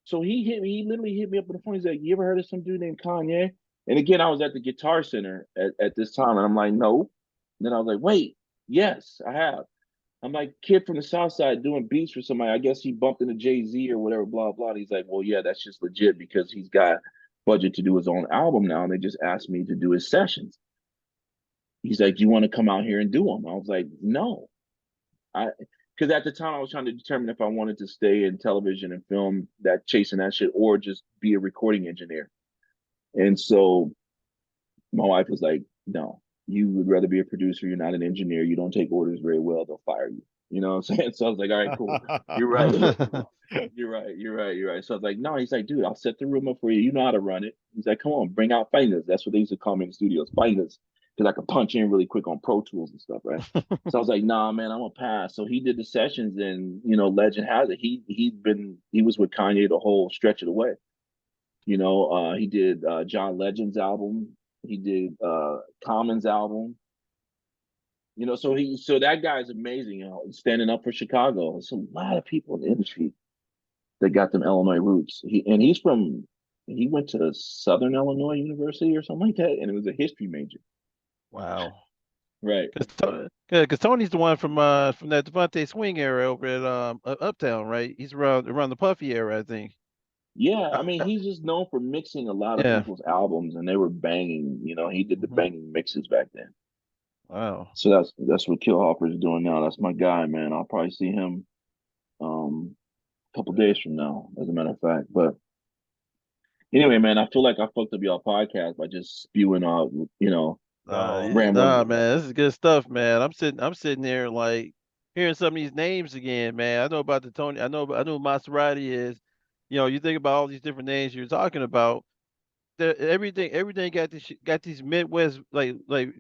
So he hit me. He literally hit me up on the phone. He's like, "You ever heard of some dude named Kanye?" And again, I was at the Guitar Center at this time, and I'm like, "No." And then I was like, "Wait, yes, I have." I'm like, kid from the South Side doing beats for somebody. I guess he bumped into Jay-Z or whatever, blah blah. And he's like, "Well, yeah, that's just legit because he's got budget to do his own album now, and they just asked me to do his sessions." He's like, "Do you want to come out here and do them?" I was like, "No." I because at the time I was trying to determine if I wanted to stay in television and film that chasing that shit or just be a recording engineer. And so my wife was like, no, you would rather be a producer. You're not an engineer. You don't take orders very well. They'll fire you. You know what I'm saying? So I was like, all right, cool. You're right. You're right. You're right. You're right. So I was like, no, he's like, dude, I'll set the room up for you. You know how to run it. He's like, come on, bring out fingers. That's what they used to call me in the studios, fingers. Because I could punch in really quick on Pro Tools and stuff, right? So I was like, nah, man, I'm gonna pass. So he did the sessions, and legend has it, he was with Kanye the whole stretch of the way. He did John Legend's album, he did Common's album. So that guy's amazing, standing up for Chicago. There's a lot of people in the industry that got them Illinois roots. He went to Southern Illinois University or something like that, and it was a history major. Wow. Right. Because Tony's the one from that Devontae Swing era over at Uptown, right? He's around the Puffy era, I think. Yeah, Uh, I mean, uh, he's just known for mixing a lot of yeah. people's albums, and they were banging. He did the Hmm. banging mixes back then. Wow. So that's what Kill Hopper's doing now. That's my guy, man. I'll probably see him a couple days from now, as a matter of fact. But anyway, man, I feel like I fucked up y'all podcast by just spewing out, rambling. Nah, man, this is good stuff, man. I'm sitting there like hearing some of these names again, man. I know about the Tony. I know who Maserati is. You think about all these different names you're talking about. Everything got these Midwest like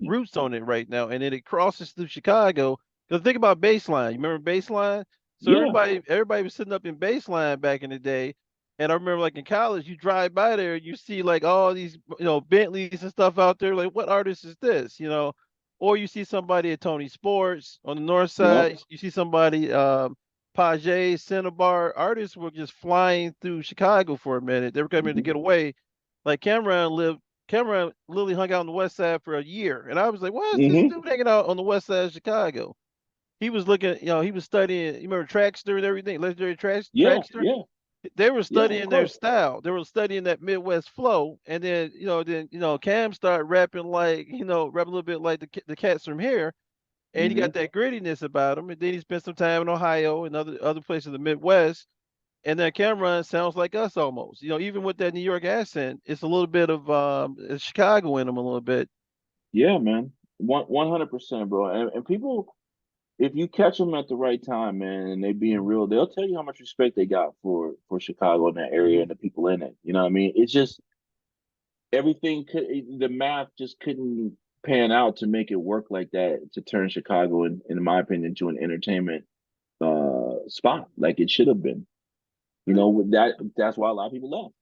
roots on it right now, and then it crosses through Chicago. Because think about Baseline. You remember Baseline? So Yeah. everybody was sitting up in Baseline back in the day, and I remember like in college, you drive by there, you see like all these Bentleys and stuff out there. Like, what artist is this? Or you see somebody at Tony Sports on the north Yep. side. You see somebody Page, Cinnabar. Artists were just flying through Chicago for a minute. They were coming to Hmm. get away. Like Cameron literally hung out on the west side for a year. And I was like, why is this Hmm. dude hanging out on the west side of Chicago? He was looking, he was studying, you remember Trackster and everything, legendary Yeah. Trackster? Yeah. They were Yeah. Of studying their course. style. They were studying that Midwest flow. And then Cam started rapping like, rap a little bit like the cats from here. And he got Hmm. that grittiness about him. And then he spent some time in Ohio and other places in the Midwest. And then Cameron sounds like us almost. Even with that New York accent, it's a little bit of Chicago in him a little bit. Yeah, man. 100%, bro. And people, if you catch them at the right time, man, and they being real, they'll tell you how much respect they got for Chicago and that area Hmm. and the people in it. You know what I mean? It's just the math just couldn't pan out to make it work like that, to turn Chicago, in my opinion, into an entertainment spot like it should have been. That's why a lot of people left.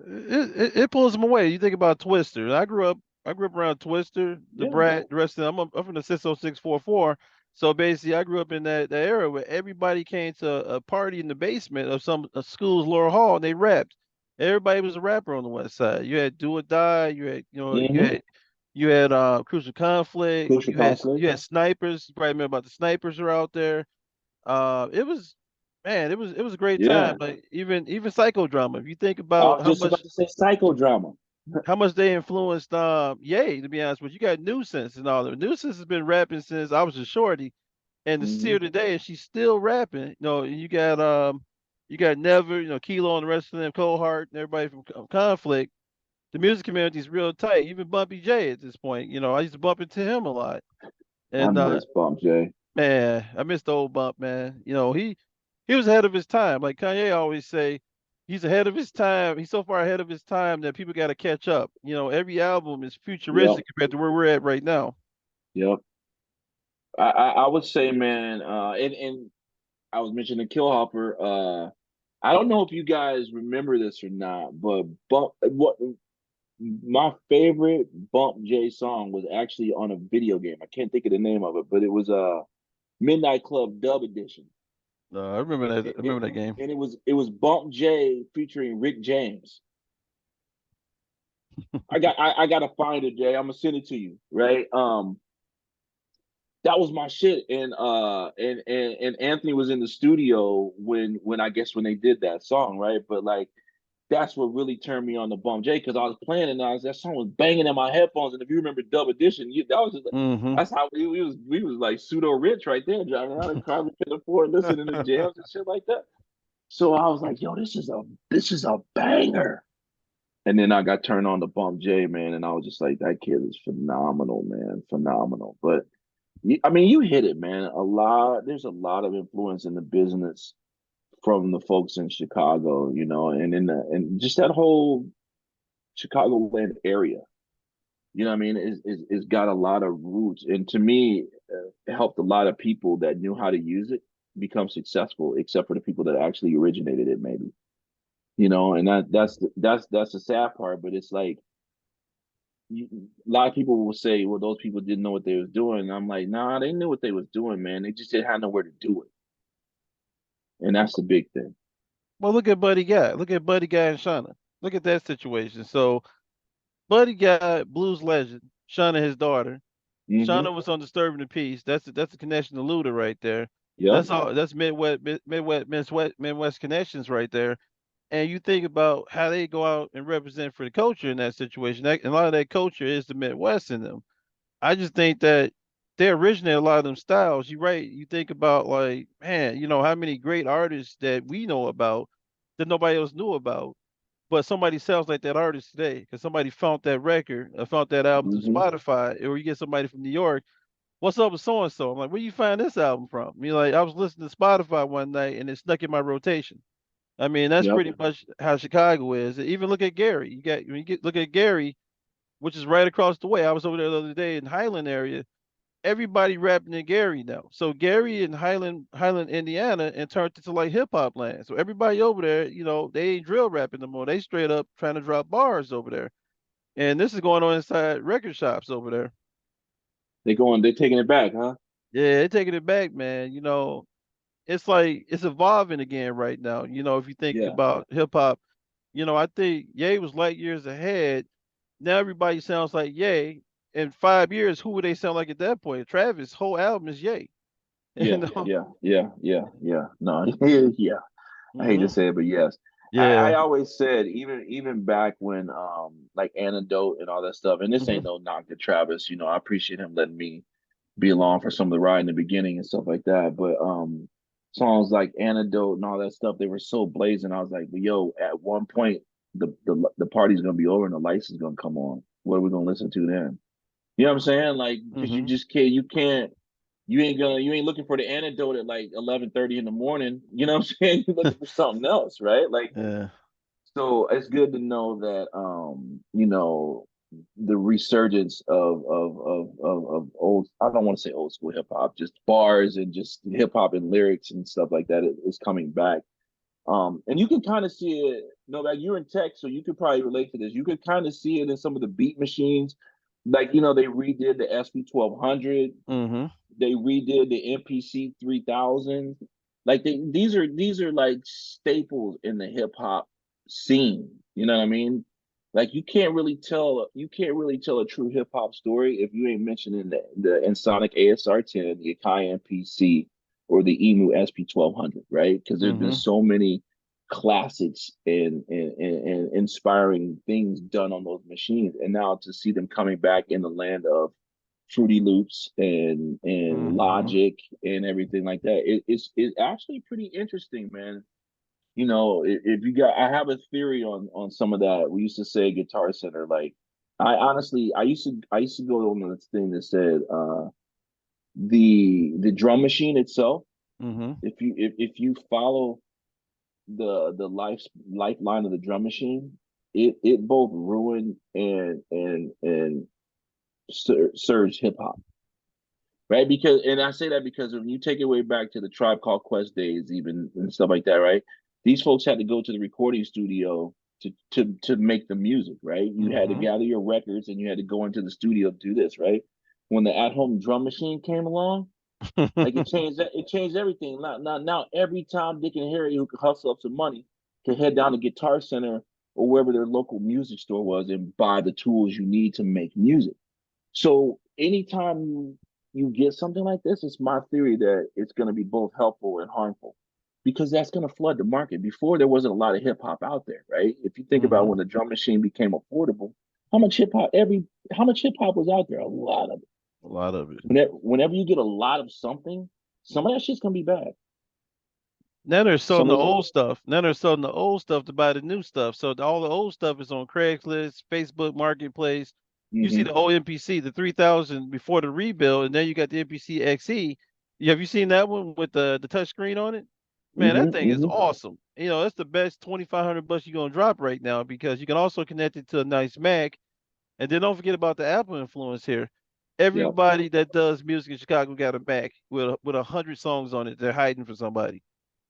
It pulls them away. You think about Twister. I grew up around Twister, the Yeah. Brat, the rest of them. I'm from the 60644. So basically, I grew up in that era where everybody came to a party in the basement of some a school's lower hall and they rapped. Everybody was a rapper on the west side. You had Do or Die. You had Mm-hmm. you had Crucial Conflict. Crucial You conflict. had snipers. You probably remember about the snipers are out there. It was man, it was a great time. Yeah. Like even psychodrama. If you think I about was just about to say psychodrama. how much they influenced Ye, to be honest with you. You got Nuisance and all that. Nuisance has been rapping since I was a shorty and to see Hmm. her today and she's still rapping. And you got Never, Kilo and the rest of them, Cold Heart and everybody from Conflict. The music community is real tight. Even Bumpy J at this point. I used to bump into him a lot. I And miss Bump J. man, I miss the old Bump, man. He was ahead of his time. Like Kanye always say, he's ahead of his time. He's so far ahead of his time that people got to catch up. Every album is Yep. futuristic compared to where we're at right now. Yep. I would say, man, and I was mentioning Kill Hopper. I don't know if you guys remember this or not, but what my favorite Bump J song was actually on a video game. I can't think of the name of it, but it was Midnight Club Dub Edition. I remember that. I It, it, remember that game. and it was Bump J featuring Rick James. I gotta find it, Jay. I'm gonna send it to you, right? That was my shit. And Anthony was in the studio when I guess when they did that song, right? But like that's what really turned me on to Bump J, because I was playing and that song was banging in my headphones. And if you remember Dub Edition, Hmm. that's how we was like pseudo rich right there, driving around and probably could afford listening to jams and shit like that. So I was like, yo, this is a banger. And then I got turned on to Bump J, man, and I was just like, that kid is phenomenal, man, phenomenal. But I mean, you hit it, man. There's a lot of influence in the business from the folks in Chicago, and and just that whole Chicagoland area. You know what I mean? Is got a lot of roots, and to me, it helped a lot of people that knew how to use it become successful, except for the people that actually originated it, maybe. And that's the sad part. But it's like a lot of people will say, "Well, those people didn't know what they was doing." And I'm like, "Nah, they knew what they was doing, man. They just didn't have nowhere to do it, and that's the big thing." Well, look at Buddy Guy. Look at Buddy Guy and Shauna. Look at that situation. So Buddy Guy, blues legend, Shauna, his daughter. Hmm. Shauna was on Disturbing the Peace. That's a connection to Luda right there. Yep. That's all. That's Midwest connections right there. And you think about how they go out and represent for the culture in that situation. And a lot of that culture is the Midwest in them. I just think that they originate a lot of them styles. You're right. You think about like, man, how many great artists that we know about that nobody else knew about, but somebody sounds like that artist today because somebody found that record or found that album through Hmm. Spotify, or you get somebody from New York. What's up with so and so? I'm like, where you find this album from? I mean, like, I was listening to Spotify one night and it snuck in my rotation. I mean, that's Yep. pretty much how Chicago is. Even look at Gary. Look at Gary, which is right across the way. I was over there the other day in Highland area. Everybody rapping in Gary now. So Gary and Highland, Indiana, and turned into like hip hop land. So everybody over there, they ain't drill rapping no more. They straight up trying to drop bars over there. And this is going on inside record shops over there. They're taking it back, huh? Yeah, they're taking it back, man. It's like it's evolving again right now. If you think Yeah. about hip hop, I think Ye was light years ahead. Now everybody sounds like Ye. In 5 years, who would they sound like at that point? Travis' whole album is Ye. You Yeah. know? Yeah. Yeah. Yeah. Yeah. No. Yeah. I hate to Hmm. say it, but yes. I Yeah. always said, even back when like Antidote and all that stuff, and this ain't Hmm. no knock to Travis, I appreciate him letting me be along for some of the ride in the beginning and stuff like that. But songs like Antidote and all that stuff, they were so blazing. I was like, but yo, at one point the party's gonna be over and the lights is gonna come on. What are we gonna listen to then? You know what I'm saying? Like, because you Hmm. just can't, you ain't looking for the antidote at like 11:30 in the morning. You know what I'm saying? You're looking for something else, right? Like, Yeah. so it's good to know that the resurgence of old, I don't want to say old school hip hop, just bars and just hip hop and lyrics and stuff like that is coming back. And you can kind of see it, like you're in tech, so you could probably relate to this. You could kind of see it in some of the beat machines. Like, they redid the SP 1200, Hmm. they redid the MPC 3000. Like, these are like staples in the hip hop scene. You know what I mean? Like, you can't really tell a true hip hop story if you ain't mentioning the Ensoniq ASR 10, the Akai MPC, or the Emu SP 1200, right? Because there's been Hmm. so many classics and inspiring things done on those machines, and now to see them coming back in the land of Fruity Loops and Hmm. Logic and everything like that. It's actually pretty interesting, man. If you got, I have a theory on some of that. We used to say Guitar Center. Like, I honestly, I used to go on this thing that said the drum machine itself. Hmm. If you follow the lifeline of the drum machine, it both ruined and surged hip hop, right? Because, and I say that because when you take it way back to the Tribe Called Quest days, even and stuff like that, right? These folks had to go to the recording studio to make the music, right? You had to Hmm. gather your records and you had to go into the studio to do this, right? When the at-home drum machine came along, like, it changed everything. Now every Tom, Dick, and Harry who could hustle up some money can head down to Guitar Center or wherever their local music store was and buy the tools you need to make music. So anytime you get something like this, it's my theory that it's going to be both helpful and harmful, because that's going to flood the market. Before, there wasn't a lot of hip hop out there, right? If you think about Hmm. when the drum machine became affordable, how much hip hop every how much hip hop was out there? A lot of it. A lot of it. Whenever you get a lot of something, some of that shit's gonna be bad. Now they're selling Some the of it, old stuff. Now they're selling the old stuff to buy the new stuff. So all the old stuff is on Craigslist, Facebook Marketplace. You see the old MPC, the 3000 before the rebuild, and then you got the MPC XE. Have you seen that one with the touch screen on it? Man, that thing is awesome. You know, that's the best 2500 bucks you're gonna drop right now because you can also connect it to a nice Mac. And then don't forget about the Apple influence here. Yep. Everybody that does music in Chicago got a Mac with 100 songs on it. They're hiding from somebody,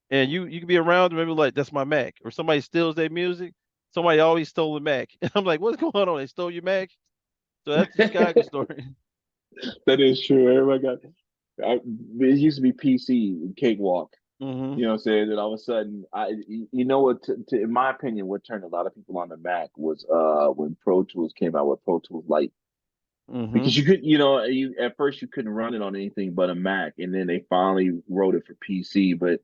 and you can be around them and be like, "That's my Mac," or somebody steals their music. Somebody always stole a Mac. And I'm like, "What's going on? They stole your Mac?" So that's the Chicago story. That is true. Everybody got. It used to be PC cakewalk. Hmm. You know what I'm saying? And all of a sudden, you know what? In my opinion, what turned a lot of people on the Mac was when Pro Tools came out with Pro Tools Lite, Hmm. because you could, you know, you at first you couldn't run it on anything but a Mac, and then they finally wrote it for PC. But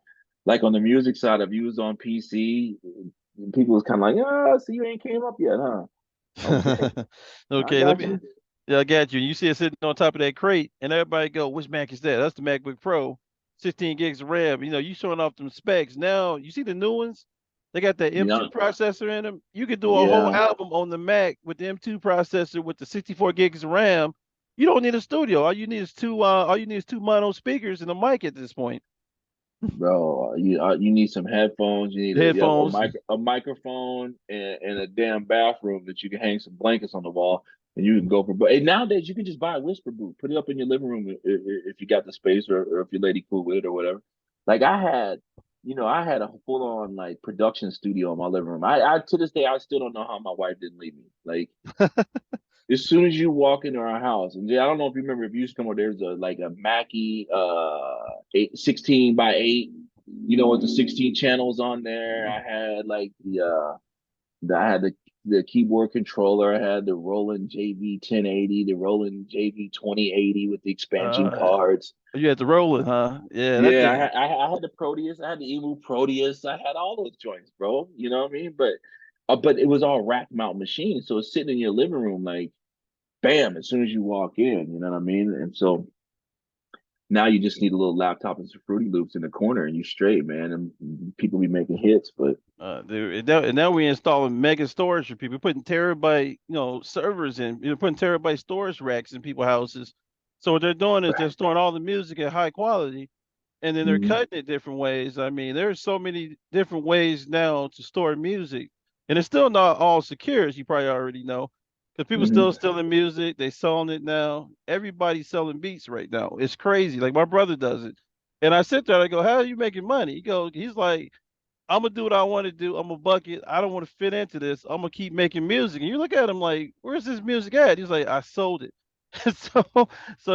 like on the music side, if you was on PC, people was kind of like, ah, so you ain't came up yet, huh? Okay, I Okay, let got me. you. Yeah, I got you. You see it sitting on top of that crate, and everybody go, "Which Mac is that?" That's the MacBook Pro, 16 gigs of RAM. You know, you showing off them specs. Now you see the new ones. They got that Yeah, M2 processor in them. You could do a whole yeah. album on the Mac with the M2 processor with the 64 gigs of RAM. You don't need a studio. All you need is two mono speakers and a mic at this point. Bro, you need some headphones. You need Headphones. a microphone and a damn bathroom that you can hang some blankets on the wall, and you can go for. But nowadays you can just buy a whisper booth, put it up in your living room if you got the space, or if your lady cool with it or whatever. Like I had a full on like production studio in my living room. I to this day I still don't know how my wife didn't leave me. Like as soon as you walk into our house, and I don't know if you remember, if you used to come over, there's a like a Mackie 16 by 8, you know, with the 16 channels on there. I had like I had the keyboard controller. I had the Roland JV 1080, the Roland JV 2080 with the expansion Uh, cards. you had to roll it, huh? Yeah, that Yeah, thing. I had the Proteus, I had the Emu Proteus, I had all those joints, bro. You know what I mean? But it was all rack mount machines, so it's sitting in your living room like bam, as soon as you walk in, you know what I mean? And so now you just need a little laptop and some Fruity Loops in the corner and you straight, man. And people be making hits, but And now we installing mega storage for people, putting terabyte, servers in, putting terabyte storage racks in people's houses. So what they're doing is they're storing all the music at high quality, and then they're Mhm. cutting it different ways. I mean, there's so many different ways now to store music, and it's still not all secure, as you probably already know, because people still Mhm. stealing music. They selling it now. Everybody's selling beats right now. It's crazy. Like my brother does it, and I sit there and I go, "How are you making money?" He's like, I'm gonna do what I want to do. I'm a bucket. I don't want to fit into this. I'm gonna keep making music. And you look at him like, where's this music at? He's like, I sold it. So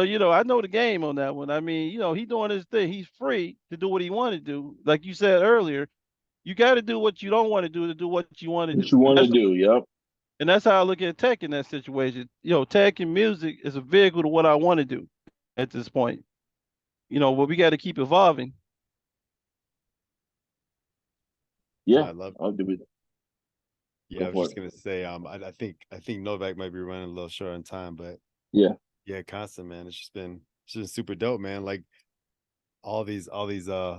I know the game on that one. I mean, he doing his thing. He's free to do what he want to do. Like you said earlier, you got to do what you don't want to do what you want to What do. you And want to that's do? Yep. and that's how I look at tech in that situation. Tech and music is a vehicle to what I want to do at this point. But we got to keep evolving. Yeah. I love. I'll do it. Yeah, Go I was for just it. gonna say, I think Novak might be running a little short on time, but Yeah. yeah, constant man. It's just been super dope, man. Like all these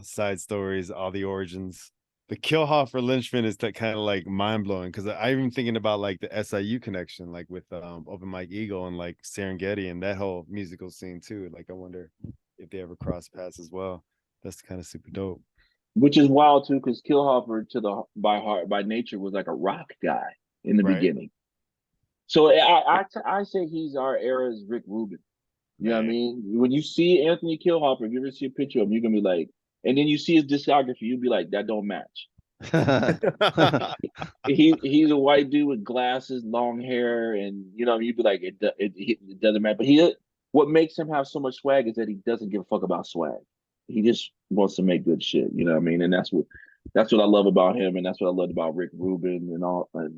side stories, all the origins. The Killhofer Lynchman is that kind of like mind blowing because I even thinking about like the SIU connection, like with Open Mike Eagle and like Serengeti and that whole musical scene too. Like I wonder if they ever cross paths as well. That's kind of super dope. Which is wild too, because Killhofer to the by heart by nature was like a rock guy in the Right. beginning. So I say he's our era's Rick Rubin. You know what I Man. mean? When you see Anthony Killhofer, if you ever see a picture of him, you're gonna be like, and then you see his discography, you'll be like, that don't match. He's a white dude with glasses, long hair, and you'd be like, it doesn't matter. But what makes him have so much swag is that he doesn't give a fuck about swag. He just wants to make good shit. You know what I mean? And that's what I love about him, and that's what I loved about Rick Rubin and all. I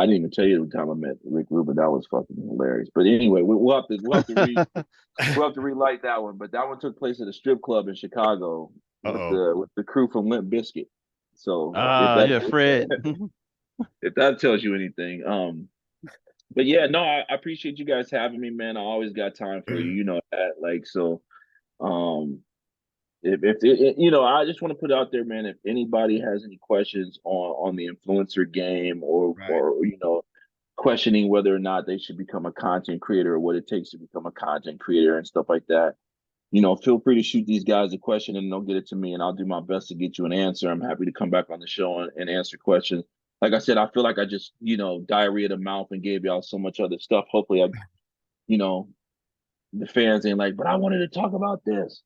didn't even tell you the time I met Rick Rubin. That was fucking hilarious. But anyway, we'll have to relight that one. But that one took place at a strip club in Chicago with Uh-oh. the crew from Limp Bizkit. So Yeah, Fred. if that tells you anything, but yeah, no, I appreciate you guys having me, man. I always got time for you, you know that. Like so, um, I just want to put it out there, man. If anybody has any questions on the influencer game, or Right. or questioning whether or not they should become a content creator or what it takes to become a content creator and stuff like that, feel free to shoot these guys a question and they'll get it to me and I'll do my best to get you an answer. I'm happy to come back on the show and answer questions. Like I said, I feel like I just, diarrhea the mouth and gave y'all so much other stuff. Hopefully you know, the fans ain't like, but I wanted to talk about this.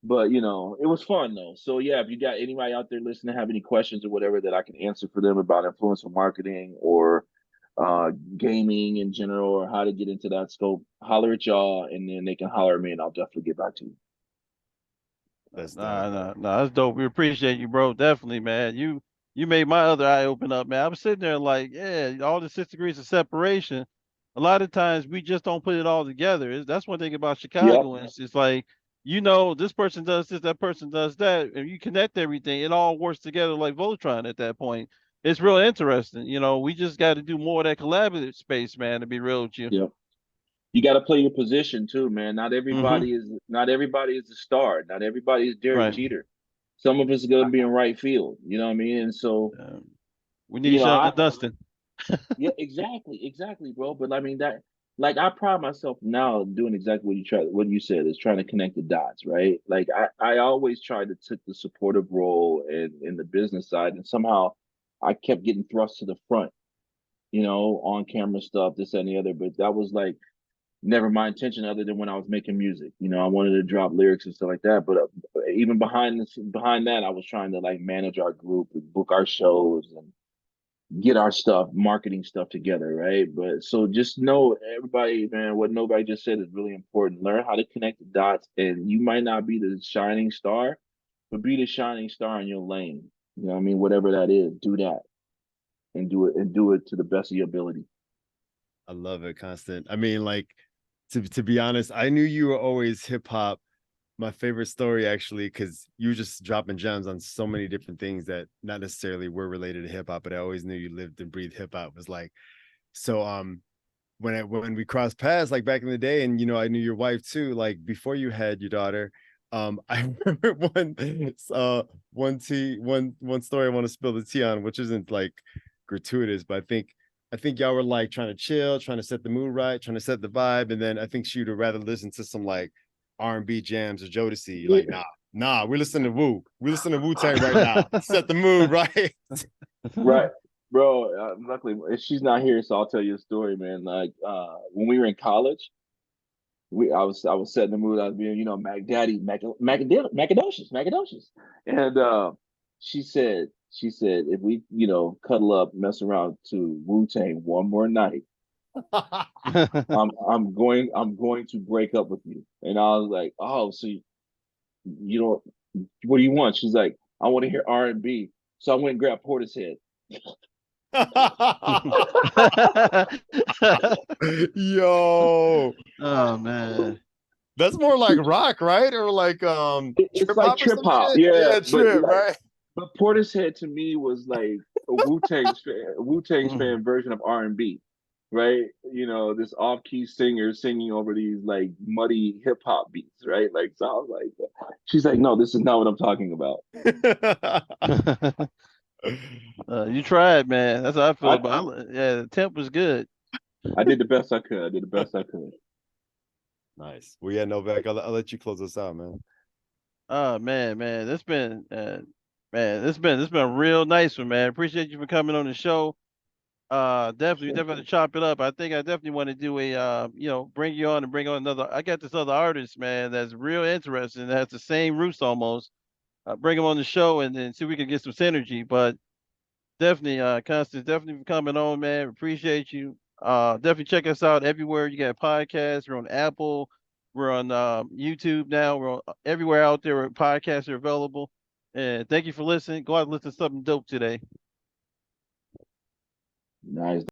But it was fun though. So yeah, if you got anybody out there listening, have any questions or whatever that I can answer for them about influencer marketing or gaming in general or how to get into that scope, holler at y'all and then they can holler at me and I'll definitely get back to you. That's Nah, that's dope. We appreciate you, bro. Definitely, man. You made my other eye open up, man. I was sitting there like, yeah, all the 6 degrees of separation. A lot of times we just don't put it all together. That's one thing about Yep. Chicago. It's like, this person does this, that person does that, and you connect everything. It all works together like Voltron at that point. It's real interesting. We just got to do more of that collaborative space, man. To be real with you. Yep. You got to play your position too, man. Not everybody is a star. Not everybody is Derek Right. Jeter. Some of us are gonna be in right field. You know what I mean? And so we need Sean Dustin. yeah, exactly, bro. But I mean that, like, I pride myself now doing exactly what you said is trying to connect the dots, right? Like I always tried to take the supportive role in the business side, and somehow I kept getting thrust to the front, on camera stuff, this and the other. But that was like never my intention other than when I was making music. I wanted to drop lyrics and stuff like that. But even behind that, I was trying to like manage our group and book our shows and get our stuff, marketing stuff together, right? But so just know, everybody, man, what nobody just said is really important. Learn how to connect the dots, and you might not be the shining star, but be the shining star in your lane. You know what I mean? Whatever that is, do that and do it to the best of your ability. I love it, Constant. I mean, like, to be honest, I knew you were always hip hop. My favorite story, actually, because you were just dropping gems on so many different things that not necessarily were related to hip hop, but I always knew you lived and breathed hip hop. Was like, so when we crossed paths, like back in the day, and I knew your wife too, like before you had your daughter. I remember one story I want to spill the tea on, which isn't like gratuitous, but I think y'all were like trying to chill, trying to set the mood right, trying to set the vibe, and then I think she'd rather listen to some like R&B jams or Jodeci. Like, nah, we listen to Wu. We listen to Wu-Tang right now. Set the mood right. Right, bro. Luckily, she's not here, so I'll tell you a story, man. Like, when we were in college, I was setting the mood. I was being, Mac Daddy, Macadocious, and she said, if we, cuddle up, mess around to Wu-Tang one more night, I'm going to break up with you. And I was like, oh, so you don't, what do you want? She's like, I want to hear R&B. So I went and grabbed Portishead. Yo, Oh man. that's more like rock, right? Or like It's trip like hop or trip some hop, shit? yeah. Yeah, But trip, right? but Portishead to me was like a Wu-Tang's fan version of R&B, right? This off-key singer singing over these like muddy hip hop beats, right? Like, so I was like, she's like, no, this is not what I'm talking about. You tried, man. That's how I feel I about it. Yeah, the temp was good. I did the best I could. I did the best I could. Nice. Well, yeah, Novak, I'll let you close us out, man. Oh man, man, this been a real nice one, man. Appreciate you for coming on the show. Definitely have to chop it up. I think I definitely want to do a bring you on and bring on another. I got this other artist, man, that's real interesting. That has the same roots almost. Bring him on the show and then see if we can get some synergy. But definitely, Constance, definitely for coming on, man. Appreciate you. Definitely check us out everywhere. You got podcasts. We're on Apple. We're on YouTube now. We're on everywhere out there where podcasts are available. And thank you for listening. Go out and listen to something dope today. Nice.